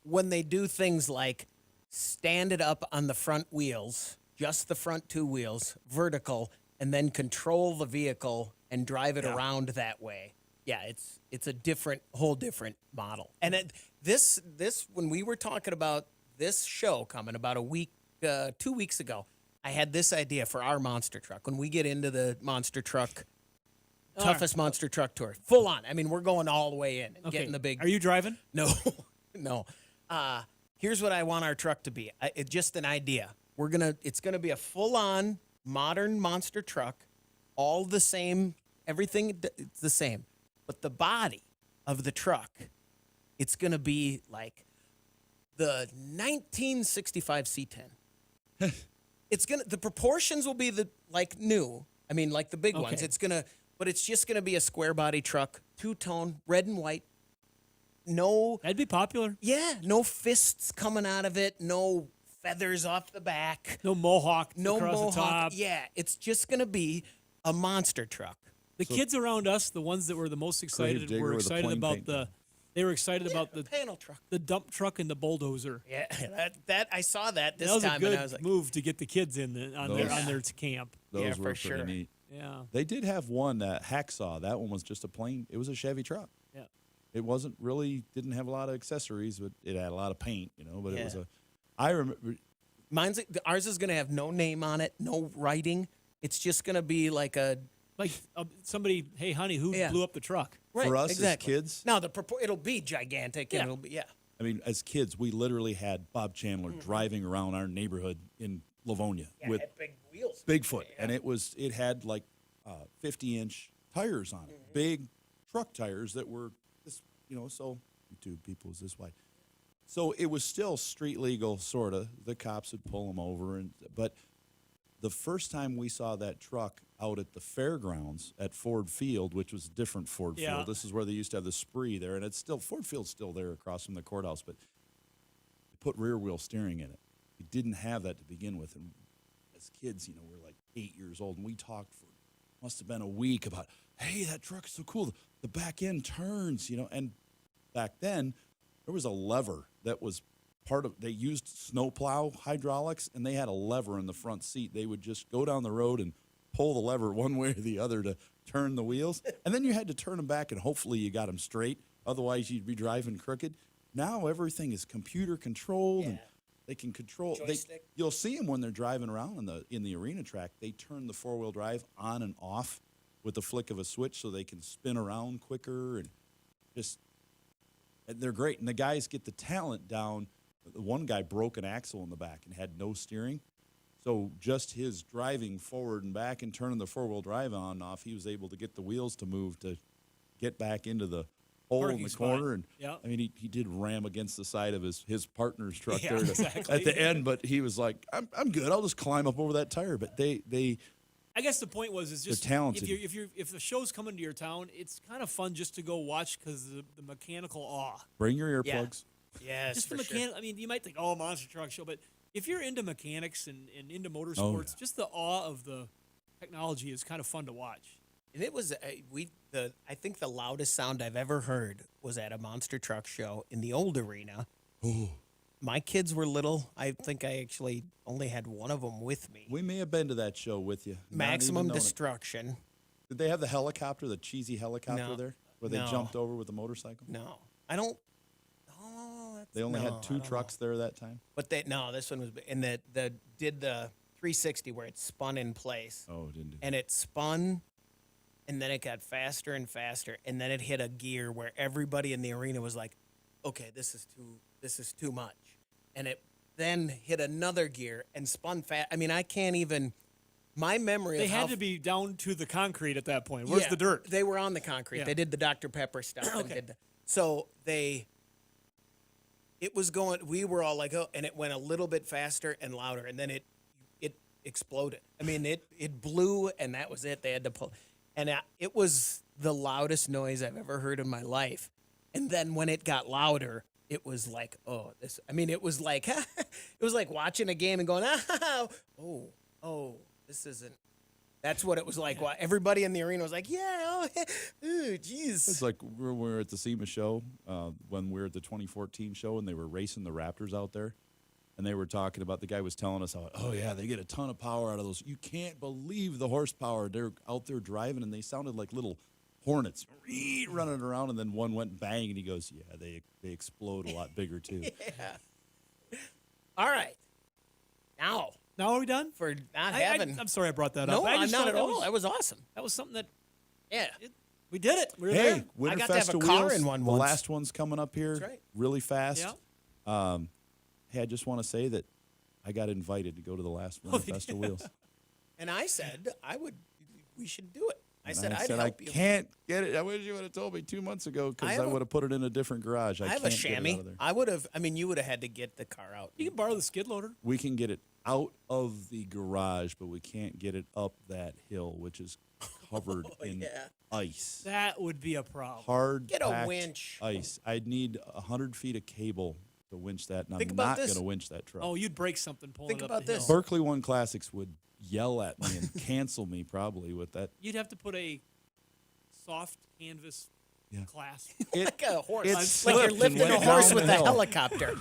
when they do things like stand it up on the front wheels, just the front two wheels, vertical, and then control the vehicle and drive it around that way. Yeah, it's a whole different model. And this when we were talking about this show coming about 2 weeks ago, I had this idea for our monster truck. When we get into the monster truck, toughest monster truck tour, full on. I mean, we're going all the way in and getting the big. Are you driving? No, no. Here's what I want our truck to be. It's just an idea. It's gonna be a full on modern monster truck, all the same. Everything it's the same, but the body of the truck, it's gonna be like the 1965 C10. The proportions will be like new. I mean, like the big ones. It's gonna but it's just going to be a square body truck, two-tone, red and white. No, that'd be popular. Yeah, no fists coming out of it, no feathers off the back, no mohawk no across mohawk. the top. Yeah, it's just going to be a monster truck. The kids around us, the ones that were the most excited, digger were with a excited plain about paint the. They were excited about the panel truck, the dump truck, and the bulldozer. Yeah, that I saw that this that was time, a good and I was like, move to get the kids in on their camp. Those were for pretty sure. neat. Yeah. They did have one, Hacksaw. That one was just a plain, it was a Chevy truck. Yeah. It wasn't really, didn't have a lot of accessories, but it had a lot of paint, but it Yeah. was I remember. Ours is going to have no name on it, no writing. It's just going to be like somebody, hey, honey, who Yeah. blew up the truck? Right, For us exactly. as kids, Now it'll be gigantic, and it'll be I mean, as kids, we literally had Bob Chandler driving around our neighborhood in Livonia with had big wheels. Bigfoot, and it had like 50-inch tires on it, big truck tires that were this, so YouTube people is this wide. So it was still street legal, sort of. The cops would pull them over, but the first time we saw that truck out at the fairgrounds at Ford Field, which was a different Ford Yeah. Field. This is where they used to have the spree there, and it's still Ford Field's still there across from the courthouse, but they put rear wheel steering in it. We didn't have that to begin with, and as kids, we're like 8 years old, and we talked for must have been a week about, hey, that truck is so cool. The back end turns, and back then there was a lever that was they used snowplow hydraulics, and they had a lever in the front seat. They would just go down the road and pull the lever one way or the other to turn the wheels. And then you had to turn them back, and hopefully you got them straight. Otherwise, you'd be driving crooked. Now everything is computer controlled, and they can control. You'll see them when they're driving around in the arena track. They turn the four-wheel drive on and off with the flick of a switch, so they can spin around quicker, and they're great. And the guys get the talent down. The one guy broke an axle in the back and had no steering. So just his driving forward and back and turning the four-wheel drive on and off, he was able to get the wheels to move to get back into the hole in Parking the spot. corner. And Yeah. I mean, he did ram against the side of his partner's truck Yeah, there exactly. at the end, but he was like, I'm good. I'll just climb up over that tire. But they I guess the point was just They're talented. if the show's coming to your town, it's kind of fun just to go watch because the mechanical awe. bring your earplugs. Yes, Just the for sure. mechanic. I mean, you might think, oh, monster truck show, but if you're into mechanics and into motorsports, Oh, yeah. just the awe of the technology is kind of fun to watch. And it was I think the loudest sound I've ever heard was at a monster truck show in the old arena. Oh. My kids were little. I think I actually only had one of them with me. We may have been to that show with you. not even Maximum knowing it. Destruction. Did they have the helicopter, the cheesy helicopter No. there, where they No. jumped over with the motorcycle? No, I don't. They only No, had I two don't trucks there that time. But this one was and the did the 360 where it spun in place. Oh, it didn't do And it spun, and then it got faster and faster, and then it hit a gear where everybody in the arena was like, "Okay, this is too much," and it then hit another gear and spun fast. I mean, I can't even. My memory. They of had how to be down to the concrete at that point. Where's Yeah, the dirt? They were on the concrete. Yeah. They did the Dr. Pepper stuff. And did so they. It was going. We were all like, "Oh!" And it went a little bit faster and louder, and then it exploded. I mean, it blew, and that was it. They had to pull, and it was the loudest noise I've ever heard in my life. And then when it got louder, it was like, "Oh, this." I mean, it was like watching a game and going, "Oh, this isn't." That's what it was like. Everybody in the arena was like, "Yeah, jeez." It's like we were at the SEMA show when we were at the 2014 show, and they were racing the Raptors out there. And they were talking about, the guy was telling us how, oh, yeah, they get a ton of power out of those. You can't believe the horsepower. They're out there driving, and they sounded like little hornets running around, and then one went bang, and he goes, yeah, they explode a lot bigger, too. Yeah. All right. Now are we done? For not having. I'm sorry I brought that No, up. I I'm just not thought at all. That was awesome. That was something that, Yeah. we did it. We were Hey, there. Winterfest I got to have a of car Wheels, in one the once. last one's coming up here That's right. really fast. Yeah. Hey, I just want to say that I got invited to go to the last Winterfest of Wheels. And I said we should do it. I And said I'd I help you. can't get it. I wish you would have told me 2 months ago, I because have I a- would have put it in a different garage. I have can't a get it chamois. out of there. I would have. I mean, you would have had to get the car out. You can borrow the skid loader. We can get it out of the garage, but we can't get it up that hill, which is covered in yeah. ice. That would be a problem. Hard Get a packed winch. ice. I'd need 100 feet of cable to winch that, and Think I'm about not this. going to winch that truck. Oh, you'd break something pulling Think it up about the this. hill. Berkeley One Classics would yell at me and cancel me probably with that. You'd have to put a soft canvas clasp. Like a horse. It's Like you're slipped and lifting a went horse down with the a hill. helicopter.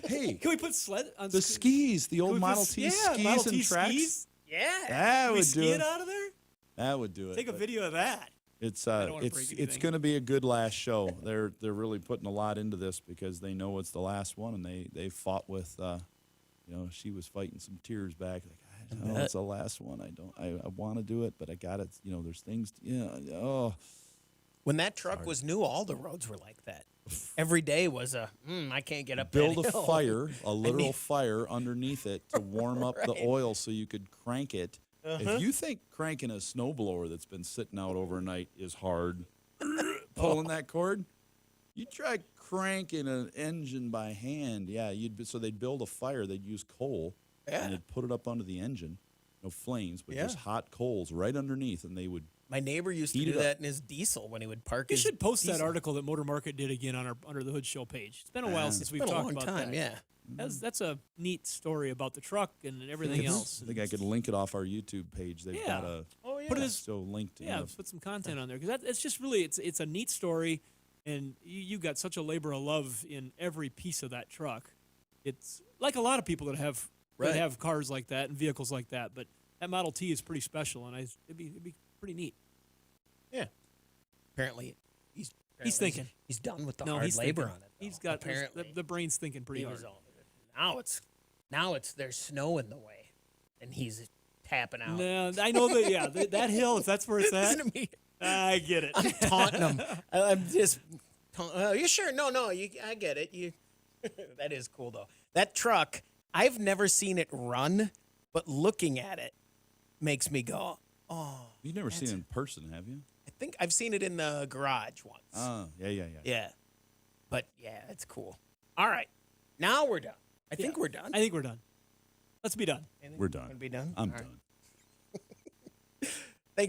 Hey, Can we put sled on the skis, the can old we put Model s- T yeah, skis Model and T tracks. skis? Yeah. That Can we would ski do it it. out of there? That would do it. Take a but video of that. It's I don't wanna break it's anything. going to be a good last show. They're really putting a lot into this because they know it's the last one, and they fought with, she was fighting some tears back. Like, I know it's the last one. I want to do it, but I got it. There's things. When that truck was new, all the roads were like that. Every day was I can't get up Build that a hill. fire, a literal fire underneath it to warm up the Right. oil so you could crank it. If you think cranking a snowblower that's been sitting out overnight is hard, pulling that cord, you try cranking an engine by hand. Yeah, so they'd build a fire. They'd use coal, Yeah. and they'd put it up under the engine. No flames, but Yeah. just hot coals right underneath, and they would. My neighbor used to Heat do it up. that in his diesel when he would park We his should post that diesel. article that Motor Market did again on our Under the Hood show page. It's been a while It's since we've been a talked long about time, that. yeah. That's a neat story about the truck and everything else. I think I could link it off our YouTube page. They've Yeah. got a. Oh, yeah. Put it as So linked. in yeah, the- put some content on there because it's just really it's a neat story, and you got such a labor of love in every piece of that truck. It's like a lot of people that have Right. cars like that and vehicles like that, but that Model T is pretty special, and it'd be pretty neat. Yeah. Apparently, he's thinking. He's done with the No, hard he's labor thinking. on it. Though. He's got apparently the brain's thinking pretty he hard. was all, now it's there's snow in the way, and he's tapping out. No, I know that. Yeah, that hill. If that's where it's at, Listen to me. I get it. I'm taunting him. I'm just. You sure? No. I get it. You. That is cool though. That truck. I've never seen it run, but looking at it makes me go, oh. You've never seen it in person, have you? I think I've seen it in the garage once. Oh, yeah. Yeah. But yeah, it's cool. All right. Now we're done. I think we're done. I think we're done. Let's be done. We're done. Wanna be done? I'm All right. done.